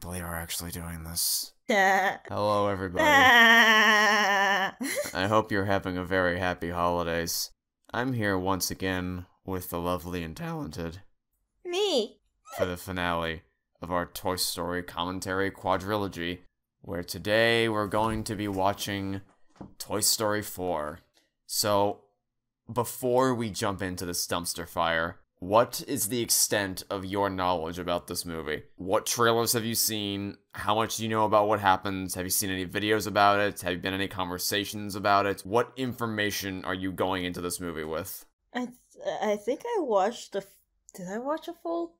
believe we're actually doing this. Yeah. Hello, everybody. I hope you're having a very happy holidays. I'm here once again with the lovely and talented Me. for the finale of our Toy Story commentary quadrilogy, where today we're going to be watching Toy Story 4. So, before we jump into this dumpster fire, what is the extent of your knowledge about this movie? What trailers have you seen? How much do you know about what happens? Have you seen any videos about it? Have you been in any conversations about it? What information are you going into this movie with? I think I watched Did I watch a full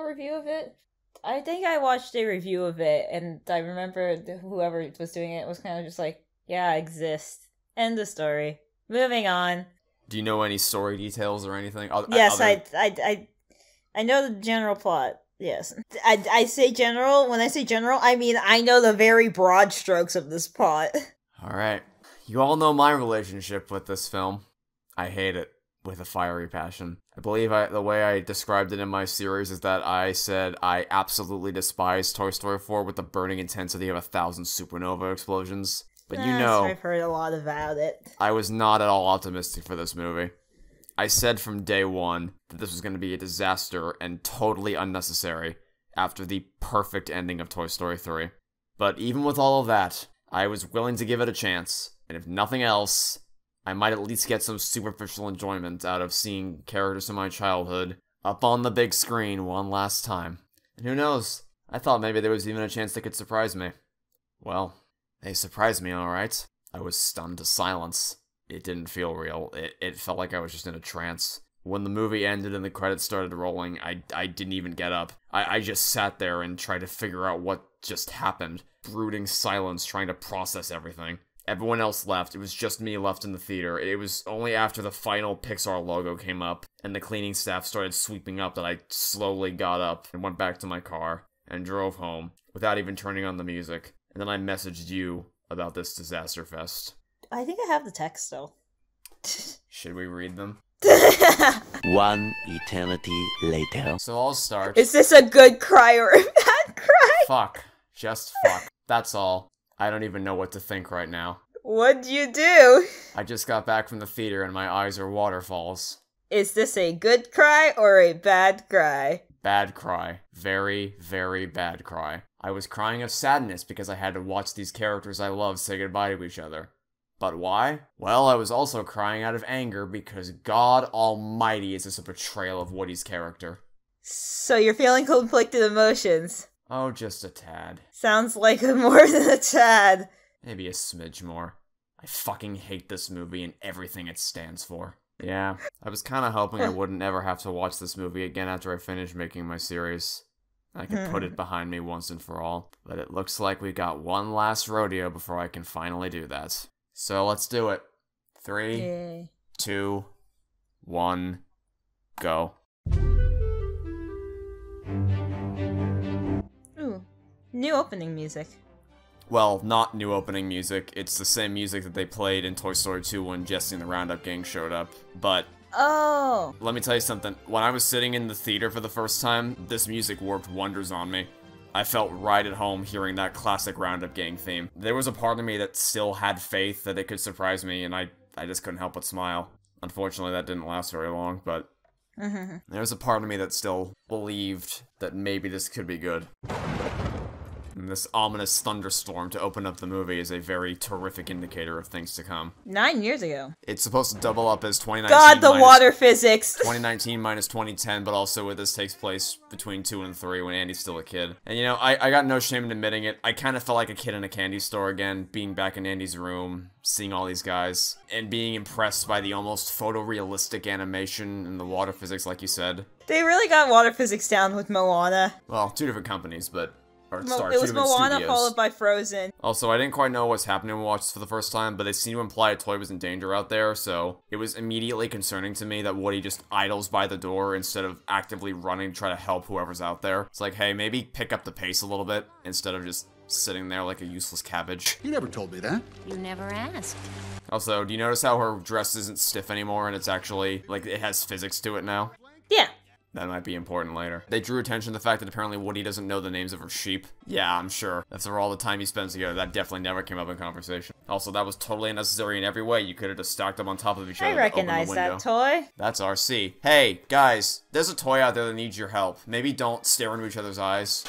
review of it? I think I watched a review of it, and I remember whoever was doing it was kind of just like, yeah, exists. End of story. Moving on. Do you know any story details or anything? Yes, I know the general plot. Yes. I say general. When I say general, I mean I know the very broad strokes of this plot. Alright. You all know my relationship with this film. I hate it with a fiery passion. I believe the way I described it in my series is that I said I absolutely despise Toy Story 4 with the burning intensity of 1,000 supernova explosions. But you know, I've heard a lot about it. I was not at all optimistic for this movie. I said from day one that this was going to be a disaster and totally unnecessary after the perfect ending of Toy Story 3. But even with all of that, I was willing to give it a chance, and if nothing else, I might at least get some superficial enjoyment out of seeing characters from my childhood up on the big screen one last time. And who knows, I thought maybe there was even a chance they could surprise me. Well, they surprised me, alright. I was stunned to silence. It didn't feel real. It felt like I was just in a trance. When the movie ended and the credits started rolling, I didn't even get up. I just sat there and tried to figure out what just happened. Brooding silence, trying to process everything. Everyone else left. It was just me left in the theater. It was only after the final Pixar logo came up and the cleaning staff started sweeping up that I slowly got up and went back to my car and drove home without even turning on the music. And then I messaged you about this disaster fest. I think I have the text still. Should we read them? One eternity later. So I'll start. Is this a good cry or a bad cry? Fuck. Just fuck. That's all. I don't even know what to think right now. What'd you do? I just got back from the theater and my eyes are waterfalls. Is this a good cry or a bad cry? Bad cry. Very, very bad cry. I was crying of sadness because I had to watch these characters I love say goodbye to each other. But why? Well, I was also crying out of anger because God Almighty, is this a portrayal of Woody's character. So you're feeling conflicted emotions. Oh, just a tad. Sounds like more than a tad. Maybe a smidge more. I fucking hate this movie and everything it stands for. Yeah, I was kinda hoping I wouldn't ever have to watch this movie again after I finished making my series. I could put it behind me once and for all. But it looks like we got one last rodeo before I can finally do that. So let's do it. 3, 2, 1, go. Ooh, new opening music. Well, not new opening music. It's the same music that they played in Toy Story 2 when Jesse and the Roundup Gang showed up. But oh, let me tell you something. When I was sitting in the theater for the first time, this music worked wonders on me. I felt right at home hearing that classic Roundup Gang theme. There was a part of me that still had faith that it could surprise me, and I just couldn't help but smile. Unfortunately, that didn't last very long, but there was a part of me that still believed that maybe this could be good. And this ominous thunderstorm to open up the movie is a very terrific indicator of things to come. 9 years ago. It's supposed to double up as 2019 God, the water physics! 2019 minus 2010, but also where this takes place between 2 and 3 when Andy's still a kid. And you know, I got no shame in admitting it. I kind of felt like a kid in a candy store again, being back in Andy's room, seeing all these guys, and being impressed by the almost photorealistic animation and the water physics, like you said. They really got water physics down with Moana. Well, 2 different companies, but... It was Moana followed by Frozen. Also, I didn't quite know what's happening when we watched this for the first time, but they seem to imply a toy was in danger out there, so it was immediately concerning to me that Woody just idles by the door instead of actively running to try to help whoever's out there. It's like, hey, maybe pick up the pace a little bit instead of just sitting there like a useless cabbage. You never told me that. You never asked. Also, do you notice how her dress isn't stiff anymore and it's actually, like, it has physics to it now? Yeah. That might be important later. They drew attention to the fact that apparently Woody doesn't know the names of her sheep. Yeah, I'm sure. After all the time he spends together, that definitely never came up in conversation. Also, that was totally unnecessary in every way. You could have just stacked them on top of each other. I recognize that toy. That's RC. Hey, guys, there's a toy out there that needs your help. Maybe don't stare into each other's eyes.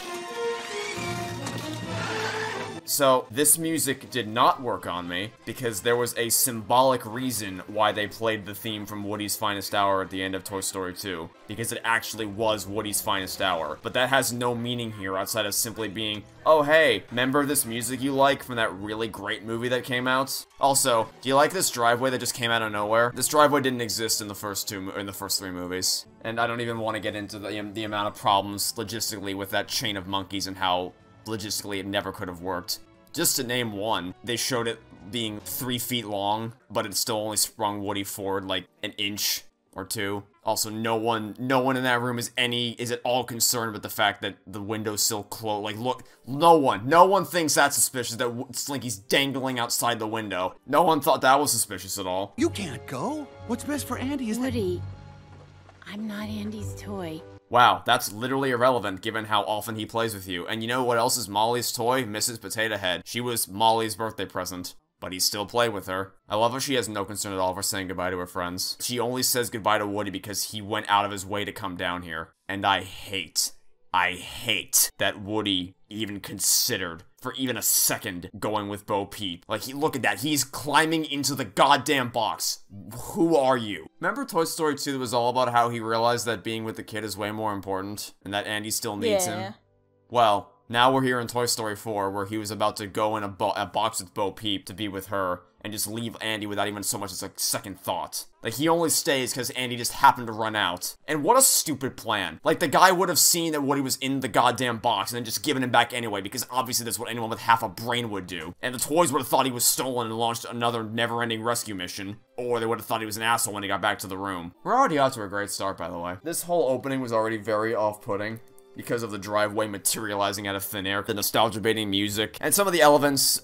So, this music did not work on me, because there was a symbolic reason why they played the theme from Woody's Finest Hour at the end of Toy Story 2. Because it actually was Woody's Finest Hour. But that has no meaning here outside of simply being, oh hey, remember this music you like from that really great movie that came out? Also, do you like this driveway that just came out of nowhere? This driveway didn't exist in the first 3 movies. And I don't even want to get into the amount of problems logistically with that chain of monkeys and how logistically it never could have worked. Just to name one, they showed it being 3 feet long, but it still only sprung Woody forward like an inch or 2. Also, no one in that room is at all concerned with the fact that the window's still closed. Like, look, no one thinks that's suspicious that Slinky's dangling outside the window. No one thought that was suspicious at all. You can't go. What's best for Andy is Woody, I'm not Andy's toy. Wow, that's literally irrelevant given how often he plays with you. And you know what else is Molly's toy? Mrs. Potato Head. She was Molly's birthday present, but he still played with her. I love how she has no concern at all for saying goodbye to her friends. She only says goodbye to Woody because he went out of his way to come down here. And I hate that Woody even considered for even a second going with Bo Peep. Like, look at that. He's climbing into the goddamn box. Who are you? Remember Toy Story 2 that was all about how he realized that being with the kid is way more important and that Andy still needs him? Well, now we're here in Toy Story 4 where he was about to go in a box with Bo Peep to be with her and just leave Andy without even so much as a second thought. Like, he only stays because Andy just happened to run out. And what a stupid plan. Like, the guy would have seen that Woody was in the goddamn box and then just given him back anyway, because obviously that's what anyone with half a brain would do. And the toys would have thought he was stolen and launched another never-ending rescue mission. Or they would have thought he was an asshole when he got back to the room. We're already out to a great start, by the way. This whole opening was already very off-putting because of the driveway materializing out of thin air, the nostalgia-baiting music, and some of the elements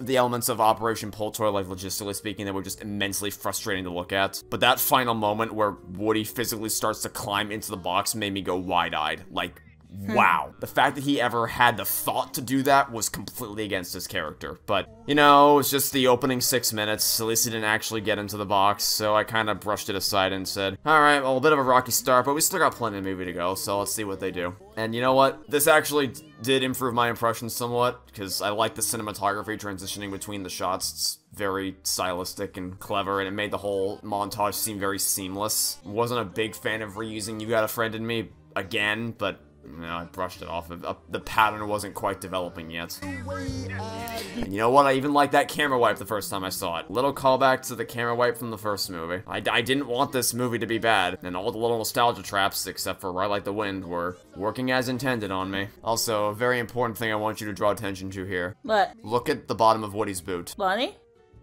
of Operation Poltoy, like logistically speaking, that were just immensely frustrating to look at. But that final moment where Woody physically starts to climb into the box made me go wide-eyed. Like, wow. The fact that he ever had the thought to do that was completely against his character. But, you know, it's just the opening 6 minutes. At least he didn't actually get into the box, so I kind of brushed it aside and said, alright, well, a bit of a rocky start, but we still got plenty of movie to go, so let's see what they do. And you know what? This actually did improve my impression somewhat, because I like the cinematography transitioning between the shots. It's very stylistic and clever, and it made the whole montage seem very seamless. Wasn't a big fan of reusing You Got a Friend in Me again, but you know, I brushed it off. The pattern wasn't quite developing yet. And you know what? I even liked that camera wipe the first time I saw it. Little callback to the camera wipe from the first movie. I didn't want this movie to be bad, and all the little nostalgia traps, except for Ride Like the Wind, were working as intended on me. Also, a very important thing I want you to draw attention to here. What? Look at the bottom of Woody's boot. Bonnie?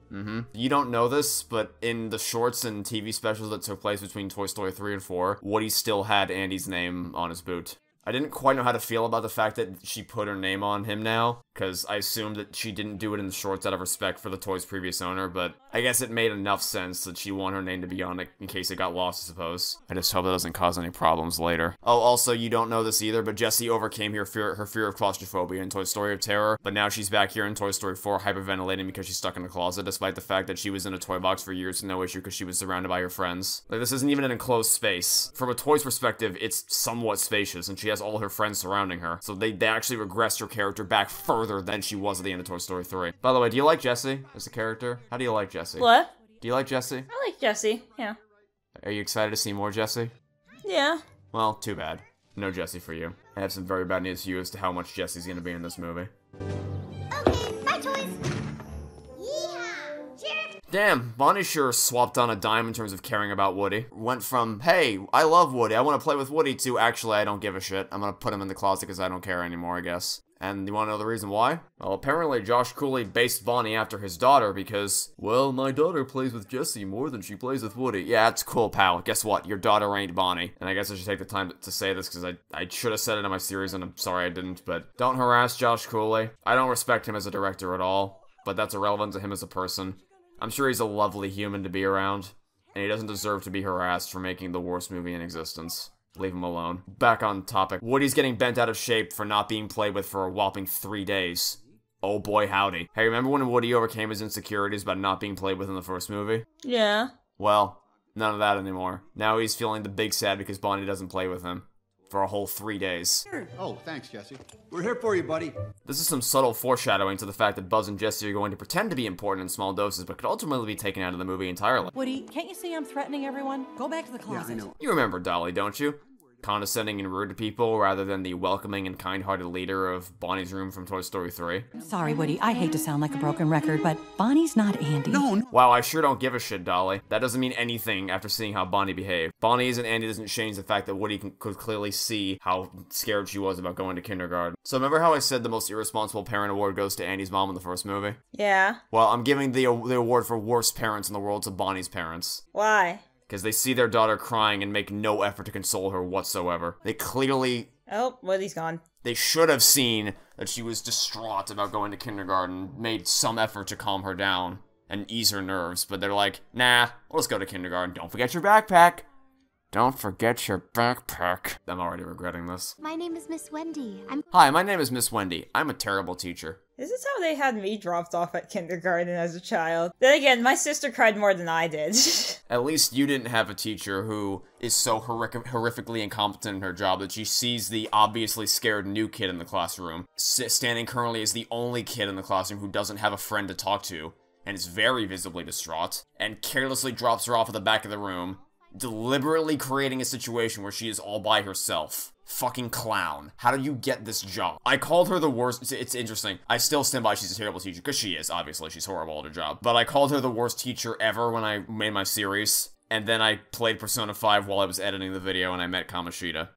You don't know this, but in the shorts and TV specials that took place between Toy Story 3 and 4, Woody still had Andy's name on his boot. I didn't quite know how to feel about the fact that she put her name on him now, because I assumed that she didn't do it in the shorts out of respect for the toy's previous owner, but I guess it made enough sense that she wanted her name to be on it in case it got lost, I suppose. I just hope that doesn't cause any problems later. Oh, also, you don't know this either, but Jessie overcame her fear of claustrophobia in Toy Story of Terror, but now she's back here in Toy Story 4 hyperventilating because she's stuck in a closet, despite the fact that she was in a toy box for years with no issue because she was surrounded by her friends. Like, this isn't even an enclosed space. From a toy's perspective, it's somewhat spacious, and she has all her friends surrounding her, so they actually regressed her character back further than she was at the end of Toy Story 3. By the way, do you like Jessie as a character? How do you like Jessie? What? Do you like Jessie? I like Jessie, yeah. Are you excited to see more Jessie? Yeah. Well, too bad. No Jessie for you. I have some very bad news for you as to how much Jessie's gonna be in this movie. Okay, bye toys. Yeehaw! Cheers! Damn, Bonnie sure swapped on a dime in terms of caring about Woody. Went from, hey, I love Woody, I want to play with Woody, to, actually, I don't give a shit. I'm gonna put him in the closet because I don't care anymore, I guess. And you wanna know the reason why? Well, apparently Josh Cooley based Bonnie after his daughter because, well, my daughter plays with Jessie more than she plays with Woody. Yeah, that's cool, pal. Guess what? Your daughter ain't Bonnie. And I guess I should take the time to say this because I should have said it in my series and I'm sorry I didn't, but don't harass Josh Cooley. I don't respect him as a director at all, but that's irrelevant to him as a person. I'm sure he's a lovely human to be around, and he doesn't deserve to be harassed for making the worst movie in existence. Leave him alone. Back on topic. Woody's getting bent out of shape for not being played with for a whopping 3 days. Oh boy howdy. Hey, remember when Woody overcame his insecurities about not being played with in the first movie? Yeah. Well, none of that anymore. Now he's feeling the big sad because Bonnie doesn't play with him. For a whole 3 days. Oh, thanks, Jesse. We're here for you, buddy. This is some subtle foreshadowing to the fact that Buzz and Jesse are going to pretend to be important in small doses, but could ultimately be taken out of the movie entirely. Woody, can't you see I'm threatening everyone? Go back to the closet. Yeah, I know. You remember Dolly, don't you? Condescending and rude to people rather than the welcoming and kind-hearted leader of Bonnie's room from Toy Story 3. Sorry, Woody, I hate to sound like a broken record, but Bonnie's not Andy. No. Wow, I sure don't give a shit, Dolly. That doesn't mean anything after seeing how Bonnie behaved. Bonnie's and Andy doesn't change the fact that Woody could clearly see how scared she was about going to kindergarten. So remember how I said the most irresponsible parent award goes to Andy's mom in the first movie? Yeah. Well, I'm giving the award for worst parents in the world to Bonnie's parents. Why? Because they see their daughter crying and make no effort to console her whatsoever. They clearly... Oh, Woody's gone. They should have seen that she was distraught about going to kindergarten, made some effort to calm her down and ease her nerves, but they're like, nah, let's go to kindergarten. Don't forget your backpack. Don't forget your backpack. I'm already regretting this. My name is Miss Wendy. Hi, my name is Miss Wendy. I'm a terrible teacher. This is how they had me dropped off at kindergarten as a child. Then again, my sister cried more than I did. At least you didn't have a teacher who is so horrifically incompetent in her job that she sees the obviously scared new kid in the classroom, standing currently as the only kid in the classroom who doesn't have a friend to talk to, and is very visibly distraught, and carelessly drops her off at the back of the room, deliberately creating a situation where she is all by herself. Fucking clown. How did you get this job? I called her the worst. It's interesting. I still stand by she's a terrible teacher, because she is, obviously. She's horrible at her job. But I called her the worst teacher ever when I made my series. And then I played Persona 5 while I was editing the video and I met Kamoshida.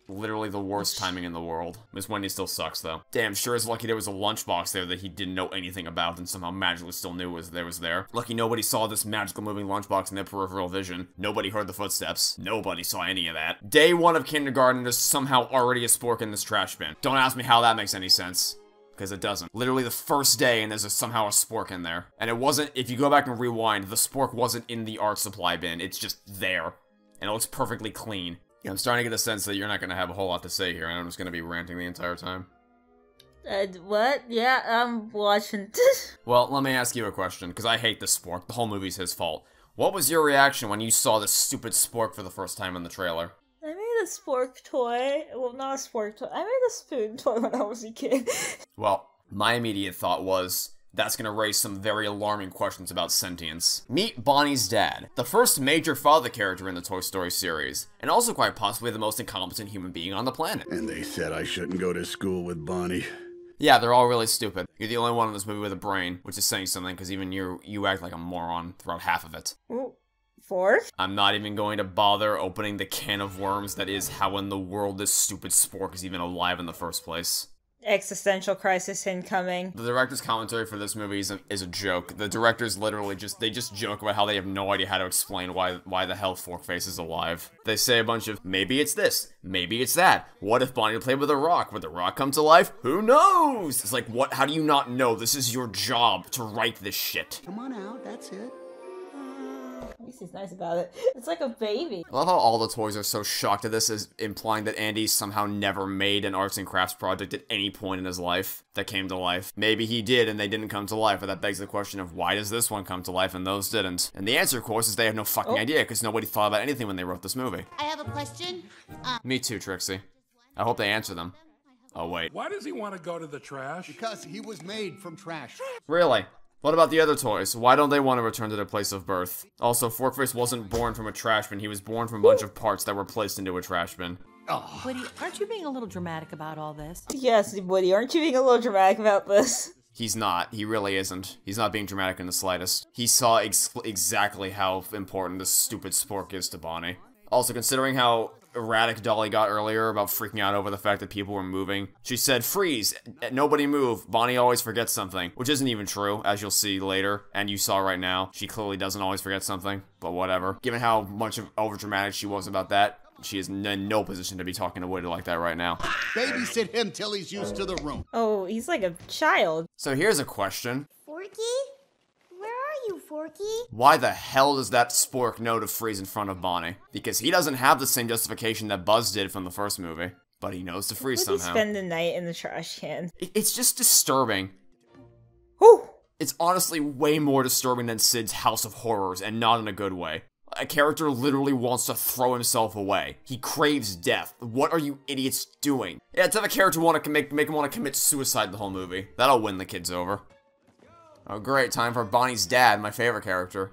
Literally the worst timing in the world. Miss Wendy still sucks, though. Damn, sure is lucky there was a lunchbox there that he didn't know anything about and somehow magically still knew was there. Lucky nobody saw this magical moving lunchbox in their peripheral vision. Nobody heard the footsteps. Nobody saw any of that. Day 1 of kindergarten, there's somehow already a spork in this trash bin. Don't ask me how that makes any sense. Because it doesn't. Literally the first day and there's somehow a spork in there. And it wasn't, if you go back and rewind, the spork wasn't in the art supply bin. It's just there. And it looks perfectly clean. Yeah, I'm starting to get a sense that you're not going to have a whole lot to say here, and I'm just going to be ranting the entire time. What? Yeah, I'm watching. Well, let me ask you a question, because I hate this spork. The whole movie's his fault. What was your reaction when you saw this stupid spork for the first time in the trailer? I made a spork toy. Well, not a spork toy. I made a spoon toy when I was a kid. Well, my immediate thought was, that's gonna raise some very alarming questions about sentience. Meet Bonnie's dad, the first major father character in the Toy Story series, and also quite possibly the most incompetent human being on the planet. And they said I shouldn't go to school with Bonnie. Yeah, they're all really stupid. You're the only one in this movie with a brain, which is saying something, because even you act like a moron throughout half of it. Ooh, 4? I'm not even going to bother opening the can of worms that is how in the world this stupid spork is even alive in the first place. Existential crisis incoming. The director's commentary for this movie is a joke. The directors literally just joke about how they have no idea how to explain why the hell Forkface is alive. They say a bunch of, maybe it's this, maybe it's that. What if Bonnie played with a rock? Would the rock come to life? Who knows? It's like, what? How do you not know? This is your job to write this shit. Come on out, that's it. At least he's nice about it. It's like a baby. I love how all the toys are so shocked at this, as implying that Andy somehow never made an arts and crafts project at any point in his life that came to life. Maybe he did and they didn't come to life, but that begs the question of why does this one come to life and those didn't? And the answer, of course, is they have no fucking idea, because nobody thought about anything when they wrote this movie. I have a question. Me too, Trixie. I hope they answer them. Oh, wait. Why does he want to go to the trash? Because he was made from trash. Really? What about the other toys? Why don't they want to return to their place of birth? Also, Forkface wasn't born from a trash bin. He was born from a bunch of parts that were placed into a trash bin. Oh. Woody, aren't you being a little dramatic about all this? Yes, Woody, aren't you being a little dramatic about this? He's not. He really isn't. He's not being dramatic in the slightest. He saw exactly how important this stupid spork is to Bonnie. Also, considering how erratic Dolly got earlier about freaking out over the fact that people were moving. She said, freeze, nobody move, Bonnie always forgets something, which isn't even true, as you'll see later, and you saw right now. She clearly doesn't always forget something, but whatever. Given how much of overdramatic she was about that, she is in no position to be talking to Woody like that right now. Babysit him till he's used to the room. Oh, he's like a child. So here's a question. Forky? Where are you, Forky? Why the hell does that spork know to freeze in front of Bonnie? Because he doesn't have the same justification that Buzz did from the first movie. But he knows to freeze Would he somehow. spend the night in the trash can? It's just disturbing. Whew! It's honestly way more disturbing than Sid's House of Horrors, and not in a good way. A character literally wants to throw himself away. He craves death. What are you idiots doing? Yeah, to have a character want to make him want to commit suicide the whole movie. That'll win the kids over. Oh great, time for Bonnie's dad, my favorite character.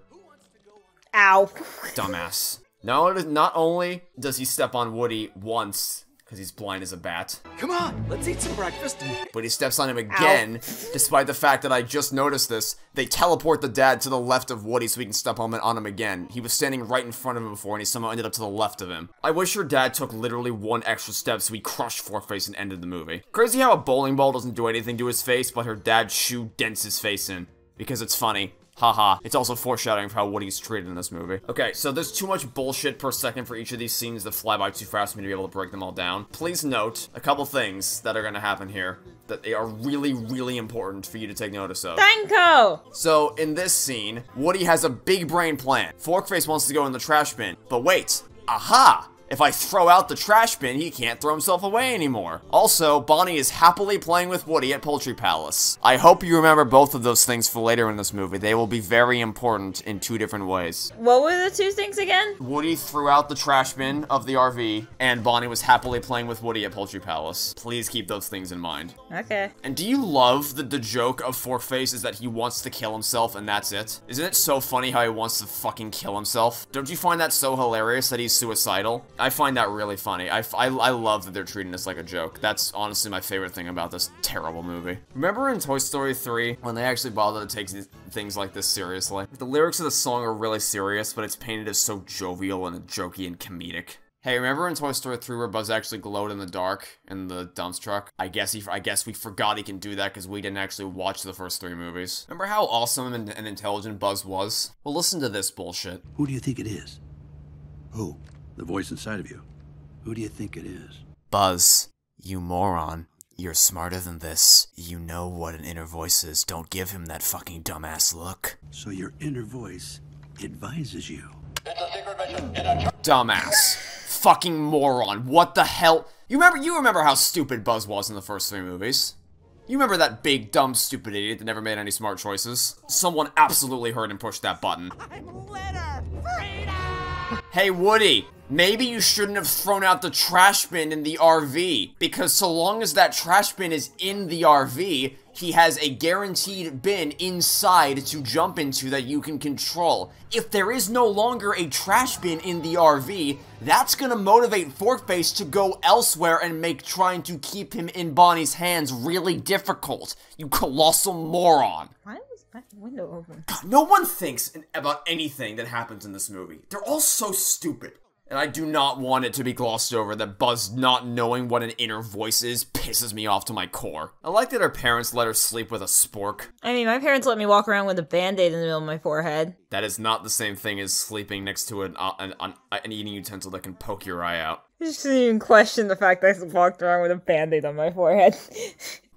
Ow. Dumbass. No, not only does he step on Woody once, because he's blind as a bat. Come on, let's eat some breakfast. But he steps on him again, despite the fact that I just noticed this. They teleport the dad to the left of Woody so he can step on him again. He was standing right in front of him before, and he somehow ended up to the left of him. I wish her dad took literally one extra step so he crushed Forkface and ended the movie. Crazy how a bowling ball doesn't do anything to his face, but her dad's shoe dents his face in. Because it's funny. Haha. It's also foreshadowing for how Woody's treated in this movie. Okay, so there's too much bullshit per second for each of these scenes that fly by too fast for me to be able to break them all down. Please note a couple things that are gonna happen here that they are really, really important for you to take notice of. Danko! So, in this scene, Woody has a big brain plan. Forkface wants to go in the trash bin. But wait. Aha! If I throw out the trash bin, he can't throw himself away anymore. Also, Bonnie is happily playing with Woody at Poultry Palace. I hope you remember both of those things for later in this movie. They will be very important in two different ways. What were the two things again? Woody threw out the trash bin of the RV, and Bonnie was happily playing with Woody at Poultry Palace. Please keep those things in mind. Okay. And do you love that the joke of Forkface is that he wants to kill himself and that's it? Isn't it so funny how he wants to fucking kill himself? Don't you find that so hilarious that he's suicidal? I find that really funny. I love that they're treating this like a joke. That's honestly my favorite thing about this terrible movie. Remember in Toy Story 3, when they actually bothered to take things like this seriously? The lyrics of the song are really serious, but it's painted as so jovial and jokey and comedic. Hey, remember in Toy Story 3 where Buzz actually glowed in the dark in the dumps truck? I guess we forgot he can do that because we didn't actually watch the first 3 movies. Remember how awesome and intelligent Buzz was? Well, listen to this bullshit. Who do you think it is? Who? The voice inside of you. Who do you think it is? Buzz, you moron. You're smarter than this. You know what an inner voice is. Don't give him that fucking dumbass look. So your inner voice advises you. Dumbass. Fucking moron. What the hell? You remember how stupid Buzz was in the first 3 movies? You remember that big, dumb, stupid idiot that never made any smart choices? Someone absolutely heard him push that button. Hey, Woody, maybe you shouldn't have thrown out the trash bin in the RV, because so long as that trash bin is in the RV, he has a guaranteed bin inside to jump into that you can control. If there is no longer a trash bin in the RV, that's gonna motivate Forkface to go elsewhere and make trying to keep him in Bonnie's hands really difficult. You colossal moron. Why was my window open? God, no one thinks about anything that happens in this movie. They're all so stupid. And I do not want it to be glossed over that Buzz not knowing what an inner voice is pisses me off to my core. I like that her parents let her sleep with a spork. I mean, my parents let me walk around with a band-aid in the middle of my forehead. That is not the same thing as sleeping next to an eating utensil that can poke your eye out. I just didn't even question the fact that I walked around with a band-aid on my forehead.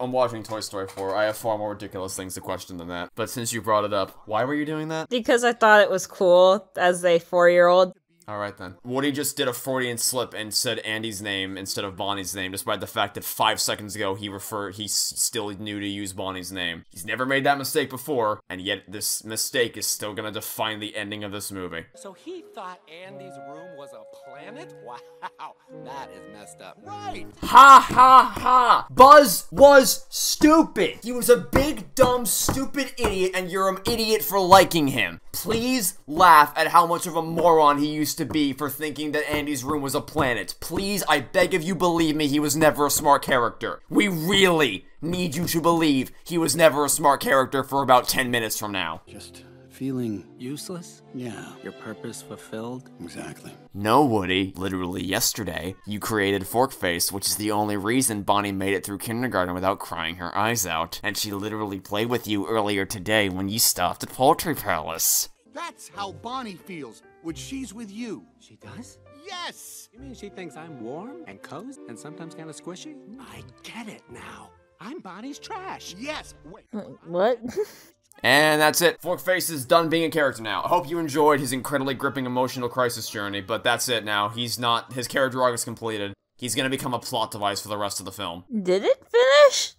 I'm watching Toy Story 4. I have far more ridiculous things to question than that. But since you brought it up, why were you doing that? Because I thought it was cool as a 4-year-old. Alright then. Woody just did a Freudian slip and said Andy's name instead of Bonnie's name, despite the fact that 5 seconds ago he still knew to use Bonnie's name. He's never made that mistake before, and yet this mistake is still gonna define the ending of this movie. So he thought Andy's room was a planet? Wow, that is messed up. Right! Ha ha ha! Buzz was stupid! He was a big, dumb, stupid idiot, and you're an idiot for liking him. Please laugh at how much of a moron he used to be for thinking that Andy's room was a planet. Please, I beg of you, believe me, he was never a smart character. We really need you to believe he was never a smart character for about 10 minutes from now. Just feeling Useless? Yeah, Your purpose fulfilled? exactly. No, Woody. Literally yesterday, you created Forkface, which is the only reason Bonnie made it through kindergarten without crying her eyes out. And she literally played with you earlier today when you stopped at Poultry Palace. That's how Bonnie feels when she's with you. She does? Yes! You mean she thinks I'm warm and cozy and sometimes kind of squishy? I get it now. I'm Bonnie's trash. Yes! Wait. What? And that's it. Forkface is done being a character now. I hope you enjoyed his incredibly gripping emotional crisis journey, but that's it now. His character arc is completed. He's gonna become a plot device for the rest of the film. Did it finish?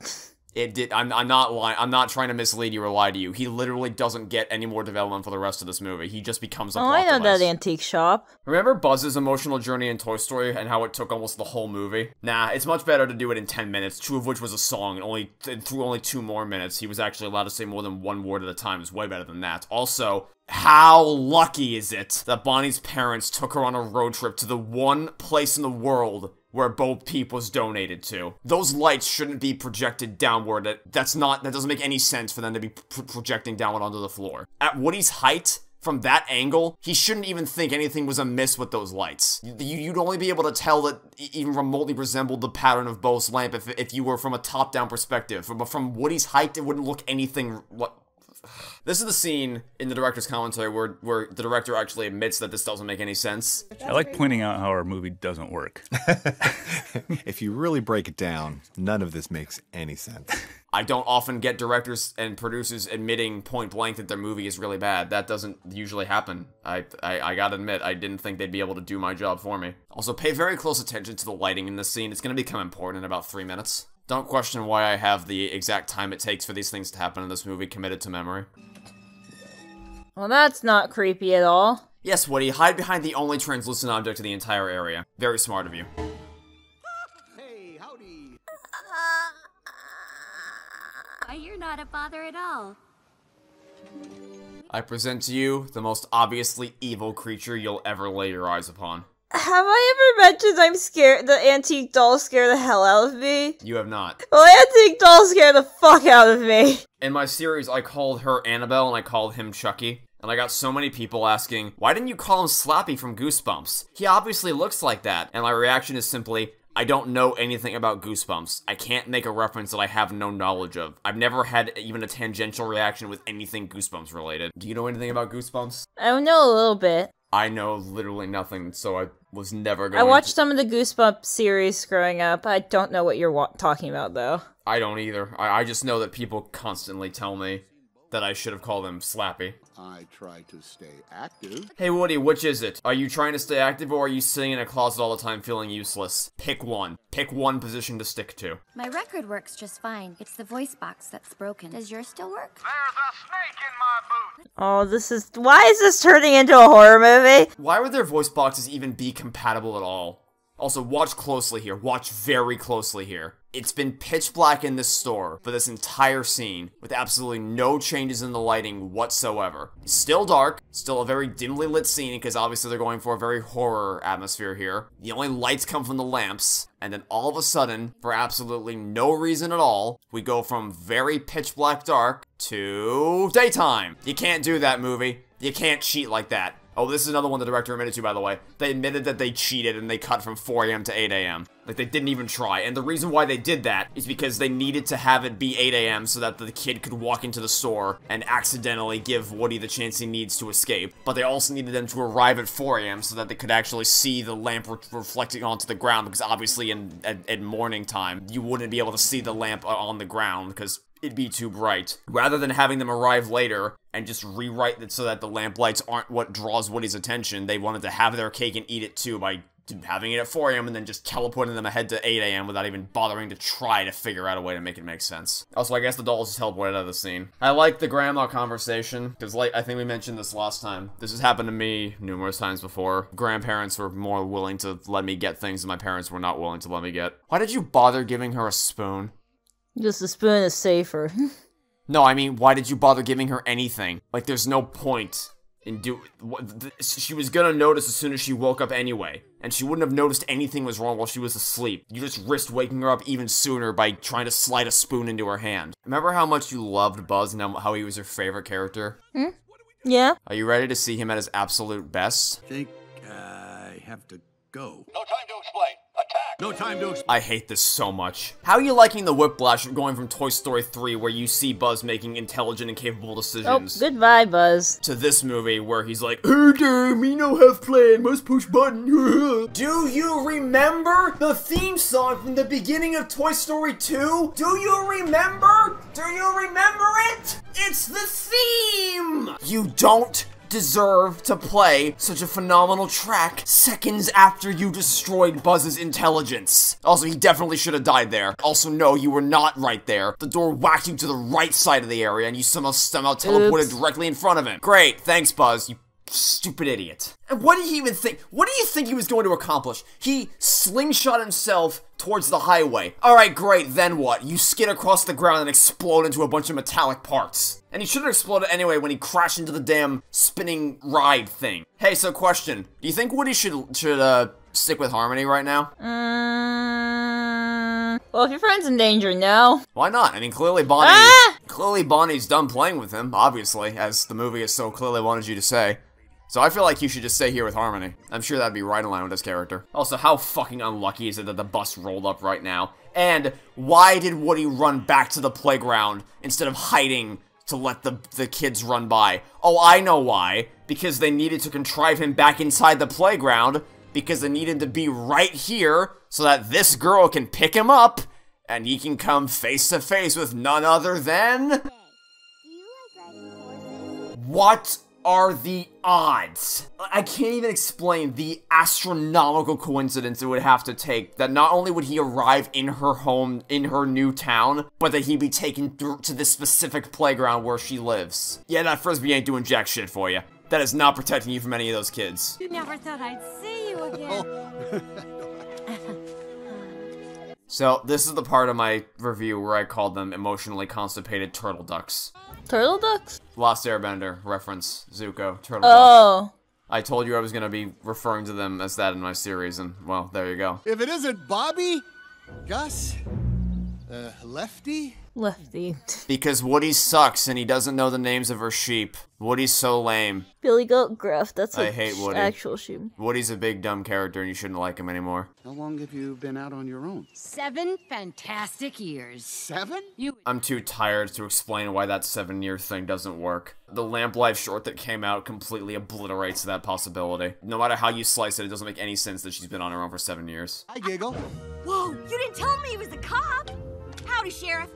It did. I'm not lying. I'm not trying to mislead you or lie to you. He literally doesn't get any more development for the rest of this movie. He just becomes a plot I know device. that antique shop. Remember Buzz's emotional journey in Toy Story and how it took almost the whole movie? Nah, it's much better to do it in 10 minutes, 2 of which was a song, and through only 2 more minutes, he was actually allowed to say more than 1 word at a time. It's way better than that. Also, how lucky is it that Bonnie's parents took her on a road trip to the one place in the world where Bo Peep was donated to? Those lights shouldn't be projected downward. That doesn't make any sense for them to be projecting downward onto the floor. At Woody's height, from that angle, he shouldn't even think anything was amiss with those lights. You'd only be able to tell that even remotely resembled the pattern of Bo's lamp if you were from a top-down perspective. From Woody's height, it wouldn't look anything... This is the scene in the director's commentary where the director actually admits that this doesn't make any sense. I like pointing out how our movie doesn't work. If you really break it down, none of this makes any sense. I don't often get directors and producers admitting point blank that their movie is really bad. That doesn't usually happen. I gotta admit, I didn't think they'd be able to do my job for me. Also, pay very close attention to the lighting in this scene. It's gonna become important in about 3 minutes. Don't question why I have the exact time it takes for these things to happen in this movie committed to memory. Well, that's not creepy at all. Yes, Woody, hide behind the only translucent object in the entire area. Very smart of you. Hey, howdy. You're not a bother at all. I present to you the most obviously evil creature you'll ever lay your eyes upon. Have I ever mentioned I'm scared? The antique dolls scare the hell out of me? You have not. Well, antique dolls scare the fuck out of me. In my series, I called her Annabelle and I called him Chucky. And I got so many people asking, why didn't you call him Slappy from Goosebumps? He obviously looks like that. And my reaction is simply, I don't know anything about Goosebumps. I can't make a reference that I have no knowledge of. I've never had even a tangential reaction with anything Goosebumps related. Do you know anything about Goosebumps? I know a little bit. I know literally nothing, so I was never going I watched some of the Goosebumps series growing up. I don't know what you're talking about, though. I don't either. I just know that people constantly tell me that I should have called him Slappy. I try to stay active. Hey Woody, which is it? Are you trying to stay active or are you sitting in a closet all the time feeling useless? Pick one. Pick one position to stick to. My record works just fine. It's the voice box that's broken. Does yours still work? There's a snake in my boot. Oh, this is... Why is this turning into a horror movie? Why would their voice boxes even be compatible at all? Also, watch closely here. Watch very closely here. It's been pitch black in this store for this entire scene, with absolutely no changes in the lighting whatsoever. It's still dark, still a very dimly lit scene, because obviously they're going for a very horror atmosphere here. The only lights come from the lamps, and then all of a sudden, for absolutely no reason at all, we go from very pitch black dark to daytime. You can't do that, movie. You can't cheat like that. Oh, this is another one the director admitted to, by the way. They admitted that they cheated and they cut from 4 a.m. to 8 a.m. Like, they didn't even try. And the reason why they did that is because they needed to have it be 8 a.m. so that the kid could walk into the store and accidentally give Woody the chance he needs to escape. But they also needed them to arrive at 4 a.m. so that they could actually see the lamp reflecting onto the ground, because obviously at morning time, you wouldn't be able to see the lamp on the ground because it'd be too bright. Rather than having them arrive later and just rewrite it so that the lamp lights aren't what draws Woody's attention, they wanted to have their cake and eat it too by having it at 4 a.m. and then just teleporting them ahead to 8 a.m. without even bothering to try to figure out a way to make it make sense. Also, I guess the dolls just teleported out of the scene. I like the grandma conversation, because like, I think we mentioned this last time. This has happened to me numerous times before. Grandparents were more willing to let me get things than my parents were not willing to let me get. Why did you bother giving her a spoon? Just a spoon is safer. No, I mean, why did you bother giving her anything? Like, there's no point in she was gonna notice as soon as she woke up anyway. And she wouldn't have noticed anything was wrong while she was asleep. You just risked waking her up even sooner by trying to slide a spoon into her hand. Remember how much you loved Buzz and how he was your favorite character? Yeah? Are you ready to see him at his absolute best? I think I have to go. No time to explain. No time to explain. I hate this so much. How are you liking the whiplash of going from Toy Story 3, where you see Buzz making intelligent and capable decisions, goodbye, Buzz, to this movie where he's like, "Hey there, me no have plan, must push button." Do you remember the theme song from the beginning of Toy Story 2? Do you remember? Do you remember it? It's the theme! You don't deserve to play such a phenomenal track seconds after you destroyed Buzz's intelligence. Also, he definitely should have died there. Also, no, you were not right there. The door whacked you to the right side of the area and you somehow teleported directly in front of him. Great, thanks, Buzz, you stupid idiot. And what did he even think? What do you think he was going to accomplish? He slingshot himself towards the highway. Alright, great, then what? You skid across the ground and explode into a bunch of metallic parts. And he should have exploded anyway when he crashed into the damn spinning ride thing. Hey, so question. Do you think Woody should stick with Harmony right now? Well, if your friend's in danger, no. Why not? I mean, clearly Bonnie's done playing with him, obviously, as the movie has so clearly wanted you to say. So I feel like you should just stay here with Harmony. I'm sure that'd be right in line with his character. Also, how fucking unlucky is it that the bus rolled up right now? And why did Woody run back to the playground instead of hiding to let the kids run by? Oh, I know why. Because they needed to contrive him back inside the playground, because they needed to be right here so that this girl can pick him up and he can come face to face with none other than... What are the odds? I can't even explain the astronomical coincidence it would have to take that not only would he arrive in her home, in her new town, but that he'd be taken to this specific playground where she lives. Yeah, that Frisbee ain't doing jack shit for you. That is not protecting you from any of those kids. You never thought I'd see you again. So, this is the part of my review where I called them emotionally constipated turtle ducks. Turtle ducks? Lost Airbender reference, Zuko, turtle ducks. I told you I was going to be referring to them as that in my series, and, well, there you go. If it isn't Bobby, Gus, Lefty? Lefty. Because Woody sucks and he doesn't know the names of her sheep. Woody's so lame. Billy Goat Gruff, that's I hate Woody. Actual sheep. Woody's a big dumb character and you shouldn't like him anymore. How long have you been out on your own? 7 fantastic years. 7? I'm too tired to explain why that 7-year thing doesn't work. The Lamp Life short that came out completely obliterates that possibility. No matter how you slice it, it doesn't make any sense that she's been on her own for 7 years. I giggle. Whoa, you didn't tell me he was a cop. Howdy, Sheriff.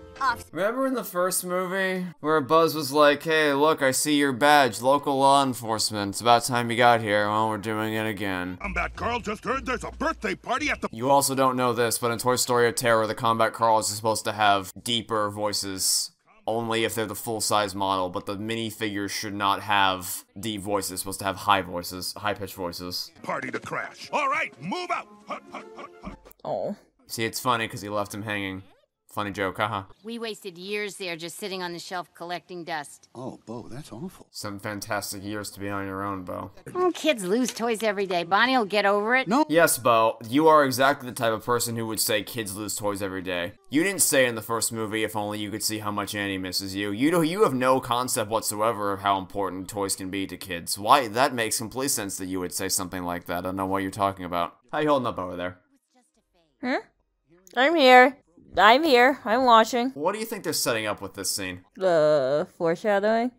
Remember in the first movie where Buzz was like, "Hey, look, I see your badge, local law enforcement. It's about time you got here." Well, we're doing it again. Combat Carl just heard there's a birthday party at the— You also don't know this, but in Toy Story of Terror, the Combat Carls is supposed to have deeper voices. Only if they're the full-size model, but the minifigures should not have deep voices. It's supposed to have high voices, high-pitched voices. Party to crash. All right, move out. Oh. See, it's funny because he left him hanging. Funny joke, haha. We wasted years there just sitting on the shelf collecting dust. Oh, Bo, that's awful. Some fantastic years to be on your own, Bo. Oh, kids lose toys every day. Bonnie'll get over it. No. Yes, Bo, you are exactly the type of person who would say kids lose toys every day. You didn't say in the first movie, if only you could see how much Annie misses you. You have no concept whatsoever of how important toys can be to kids. Why? That makes complete sense that you would say something like that. I don't know what you're talking about. How you holding up over there? I'm here. I'm here. I'm watching. What do you think they're setting up with this scene? Foreshadowing?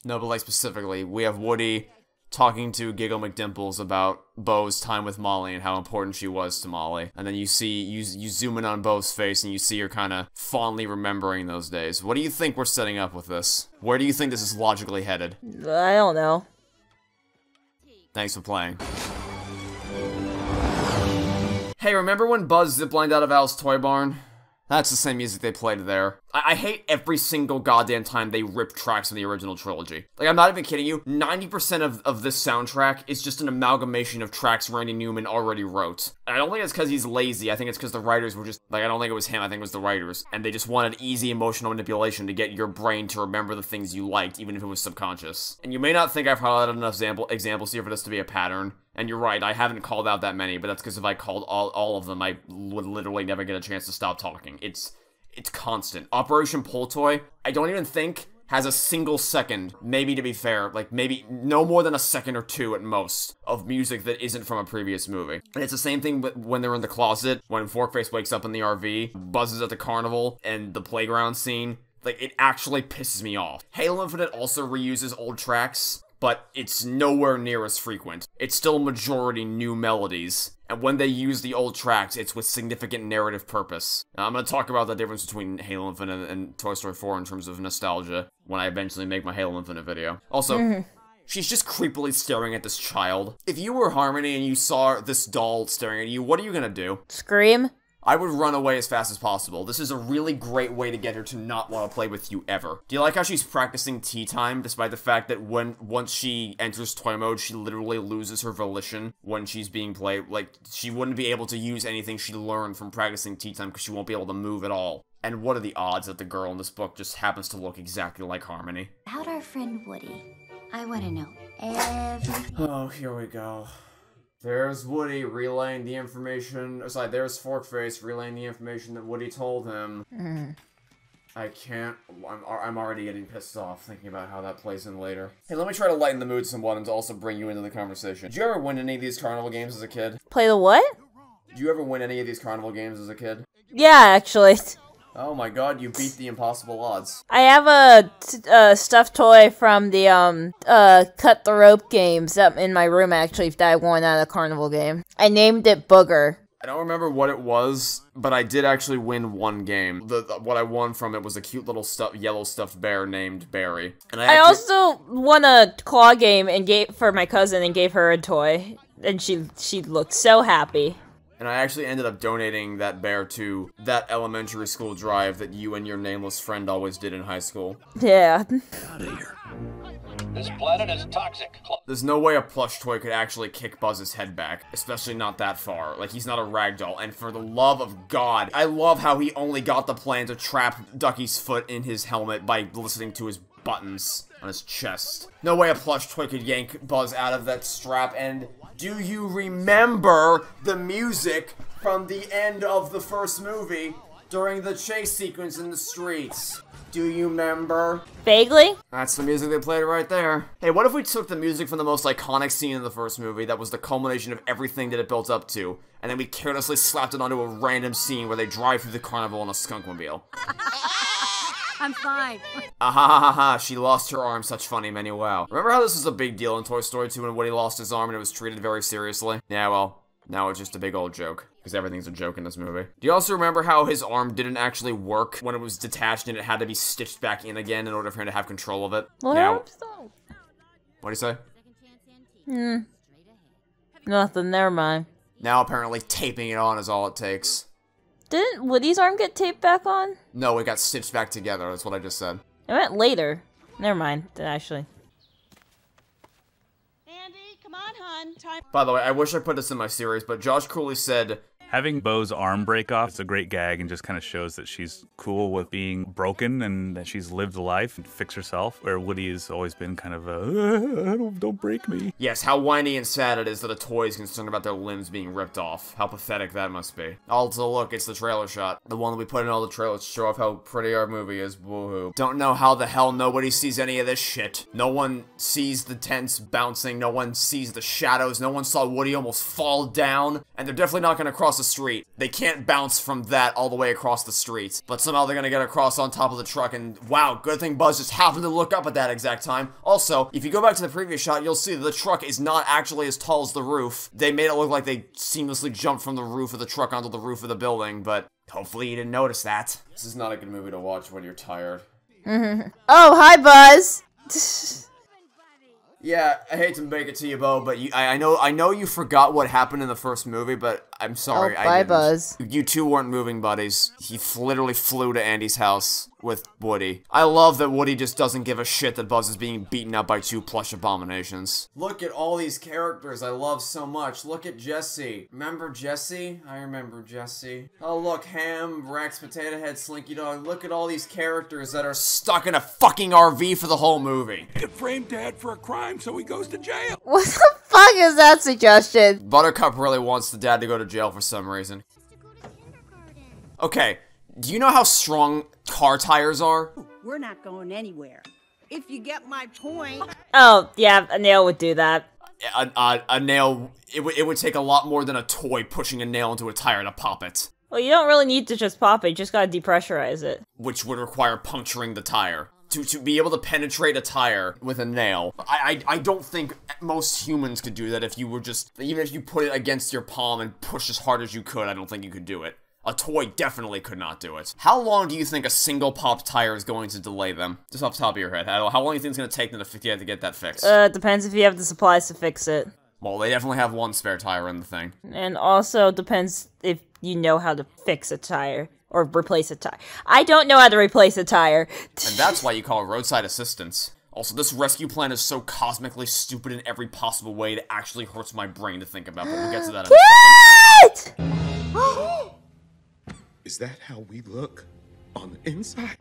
No, but like specifically, we have Woody talking to Giggle McDimples about Bo's time with Molly and how important she was to Molly. And then you see, you zoom in on Bo's face and you see her kind of fondly remembering those days. What do you think we're setting up with this? Where do you think this is logically headed? I don't know. Thanks for playing. Hey, remember when Buzz ziplined out of Al's toy barn? That's the same music they played there. I hate every single goddamn time they rip tracks from the original trilogy. Like, I'm not even kidding you, 90% of this soundtrack is just an amalgamation of tracks Randy Newman already wrote. And I don't think it's because he's lazy, I think it's because the writers were just, like, I don't think it was him, I think it was the writers. And they just wanted easy emotional manipulation to get your brain to remember the things you liked, even if it was subconscious. And you may not think I've highlighted enough examples here for this to be a pattern. And you're right, I haven't called out that many, but that's because if I called all of them, I would literally never get a chance to stop talking. It's constant. Operation Pull Toy, I don't even think has a single second, maybe to be fair, like maybe no more than a second or two at most, of music that isn't from a previous movie. And it's the same thing when they're in the closet, when Forkface wakes up in the RV, buzzes at the carnival, and the playground scene. Like, it actually pisses me off. Halo Infinite also reuses old tracks, but it's nowhere near as frequent. It's still majority new melodies, and when they use the old tracks, it's with significant narrative purpose. Now, I'm gonna talk about the difference between Halo Infinite and Toy Story 4 in terms of nostalgia when I eventually make my Halo Infinite video. Also, she's just creepily staring at this child. If you were Harmony and you saw this doll staring at you, what are you gonna do? Scream? I would run away as fast as possible. This is a really great way to get her to not want to play with you ever. Do you like how she's practicing tea time, despite the fact that once she enters toy mode, she literally loses her volition when she's being played? Like, she wouldn't be able to use anything she learned from practicing tea time because she won't be able to move at all. And what are the odds that the girl in this book just happens to look exactly like Harmony? About our friend Woody. I want to know everything. Oh, here we go. There's Woody relaying the information. Sorry, there's Forkface relaying the information that Woody told him. I can't. I'm already getting pissed off thinking about how that plays in later. Hey, let me try to lighten the mood somewhat and to also bring you into the conversation. Did you ever win any of these carnival games as a kid? Play the what? Did you ever win any of these carnival games as a kid? Yeah, actually. Oh my god, you beat the impossible odds. I have a stuffed toy from the cut the rope games up in my room actually that I won at a carnival game. I named it Booger. I don't remember what it was, but I did actually win one game. What I won from it was a cute little yellow stuffed bear named Barry. And I also won a claw game and gave for my cousin and gave her a toy, and she looked so happy. And I actually ended up donating that bear to that elementary school drive that you and your nameless friend always did in high school. Yeah. Get out of here. This planet is toxic. There's no way a plush toy could actually kick Buzz's head back, especially not that far. Like, he's not a ragdoll, and for the love of God, I love how he only got the plan to trap Ducky's foot in his helmet by listening to his buttons on his chest. No way a plush toy could yank Buzz out of that strap, and do you remember the music from the end of the first movie during the chase sequence in the streets? Do you remember? Vaguely? That's the music they played right there. Hey, what if we took the music from the most iconic scene in the first movie that was the culmination of everything that it built up to, and then we carelessly slapped it onto a random scene where they drive through the carnival in a skunkmobile? I'm fine. Ah ha ha ha ha, she lost her arm, such funny many, wow. Remember how this was a big deal in Toy Story 2 when Woody lost his arm and it was treated very seriously? Yeah, well, now it's just a big old joke. Because everything's a joke in this movie. Do you also remember how his arm didn't actually work when it was detached and it had to be stitched back in again in order for him to have control of it? What? What'd you say? Nothing, never mind. Now apparently taping it on is all it takes. Didn't Woody's arm get taped back on? No, it got stitched back together, that's what I just said. I meant later. Never mind, actually. By the way, I wish I put this in my series, but Josh Cooley said, having Bo's arm break off is a great gag and just kind of shows that she's cool with being broken and that she's lived a life and fixed herself, where Woody has always been kind of a, don't break me. Yes, how whiny and sad it is that a toy is concerned about their limbs being ripped off. How pathetic that must be. Also, look, it's the trailer shot. The one that we put in all the trailers to show off how pretty our movie is. Woohoo. Don't know how the hell nobody sees any of this shit. No one sees the tents bouncing. No one sees the shadows. No one saw Woody almost fall down. And they're definitely not going to cross the street. They can't bounce from that all the way across the street. But somehow they're gonna get across on top of the truck, and wow, good thing Buzz just happened to look up at that exact time. Also, if you go back to the previous shot, you'll see that the truck is not actually as tall as the roof. They made it look like they seamlessly jumped from the roof of the truck onto the roof of the building, but hopefully you didn't notice that. This is not a good movie to watch when you're tired. Oh, hi, Buzz! Yeah, I hate to make it to you, Bo, but I know you forgot what happened in the first movie, but I'm sorry. Oh, bye, Buzz. You two weren't moving buddies. He literally flew to Andy's house with Woody. I love that Woody just doesn't give a shit that Buzz is being beaten up by two plush abominations. Look at all these characters I love so much. Look at Jesse. Remember Jesse? I remember Jesse. Oh, look, Ham, Rex, Potato Head, Slinky Dog. Look at all these characters that are stuck in a fucking RV for the whole movie. You could frame Dad for a crime so he goes to jail. What the fuck is that suggestion? Buttercup really wants the dad to go to jail for some reason. Okay, do you know how strong car tires are? We're not going anywhere. if you get my point. Oh, yeah, a nail would do that. A nail, it would take a lot more than a toy pushing a nail into a tire to pop it. Well, you don't really need to just pop it, you just gotta depressurize it. Which would require puncturing the tire. To be able to penetrate a tire with a nail. I don't think most humans could do that if you were just, even if you put it against your palm and push as hard as you could, I don't think you could do it. A toy definitely could not do it. How long do you think a single pop tire is going to delay them? Just off the top of your head. How long do you think it's going to take them to get that fixed? Depends if you have the supplies to fix it. Well, they definitely have one spare tire in the thing. And also depends if you know how to fix a tire. Or replace a tire. I don't know how to replace a tire. And that's why you call it roadside assistance. Also, this rescue plan is so cosmically stupid in every possible way it actually hurts my brain to think about, but we'll get to that in a second. Is that how we look on the inside?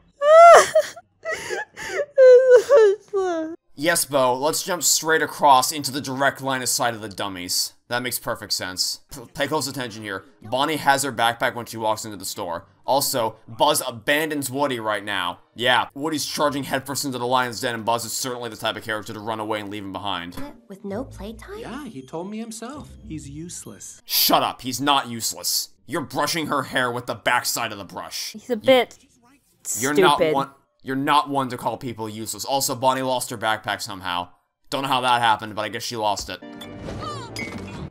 Yes, Bo, let's jump straight across into the direct line of sight of the dummies. That makes perfect sense. Pay close attention here. Bonnie has her backpack when she walks into the store. Also, Buzz abandons Woody right now. Yeah, Woody's charging headfirst into the lion's den, and Buzz is certainly the type of character to run away and leave him behind. With no playtime? Yeah, he told me himself. He's useless. Shut up, he's not useless. You're brushing her hair with the backside of the brush. He's a bit stupid. You're not one to call people useless. Also, Bonnie lost her backpack somehow. Don't know how that happened, but I guess she lost it.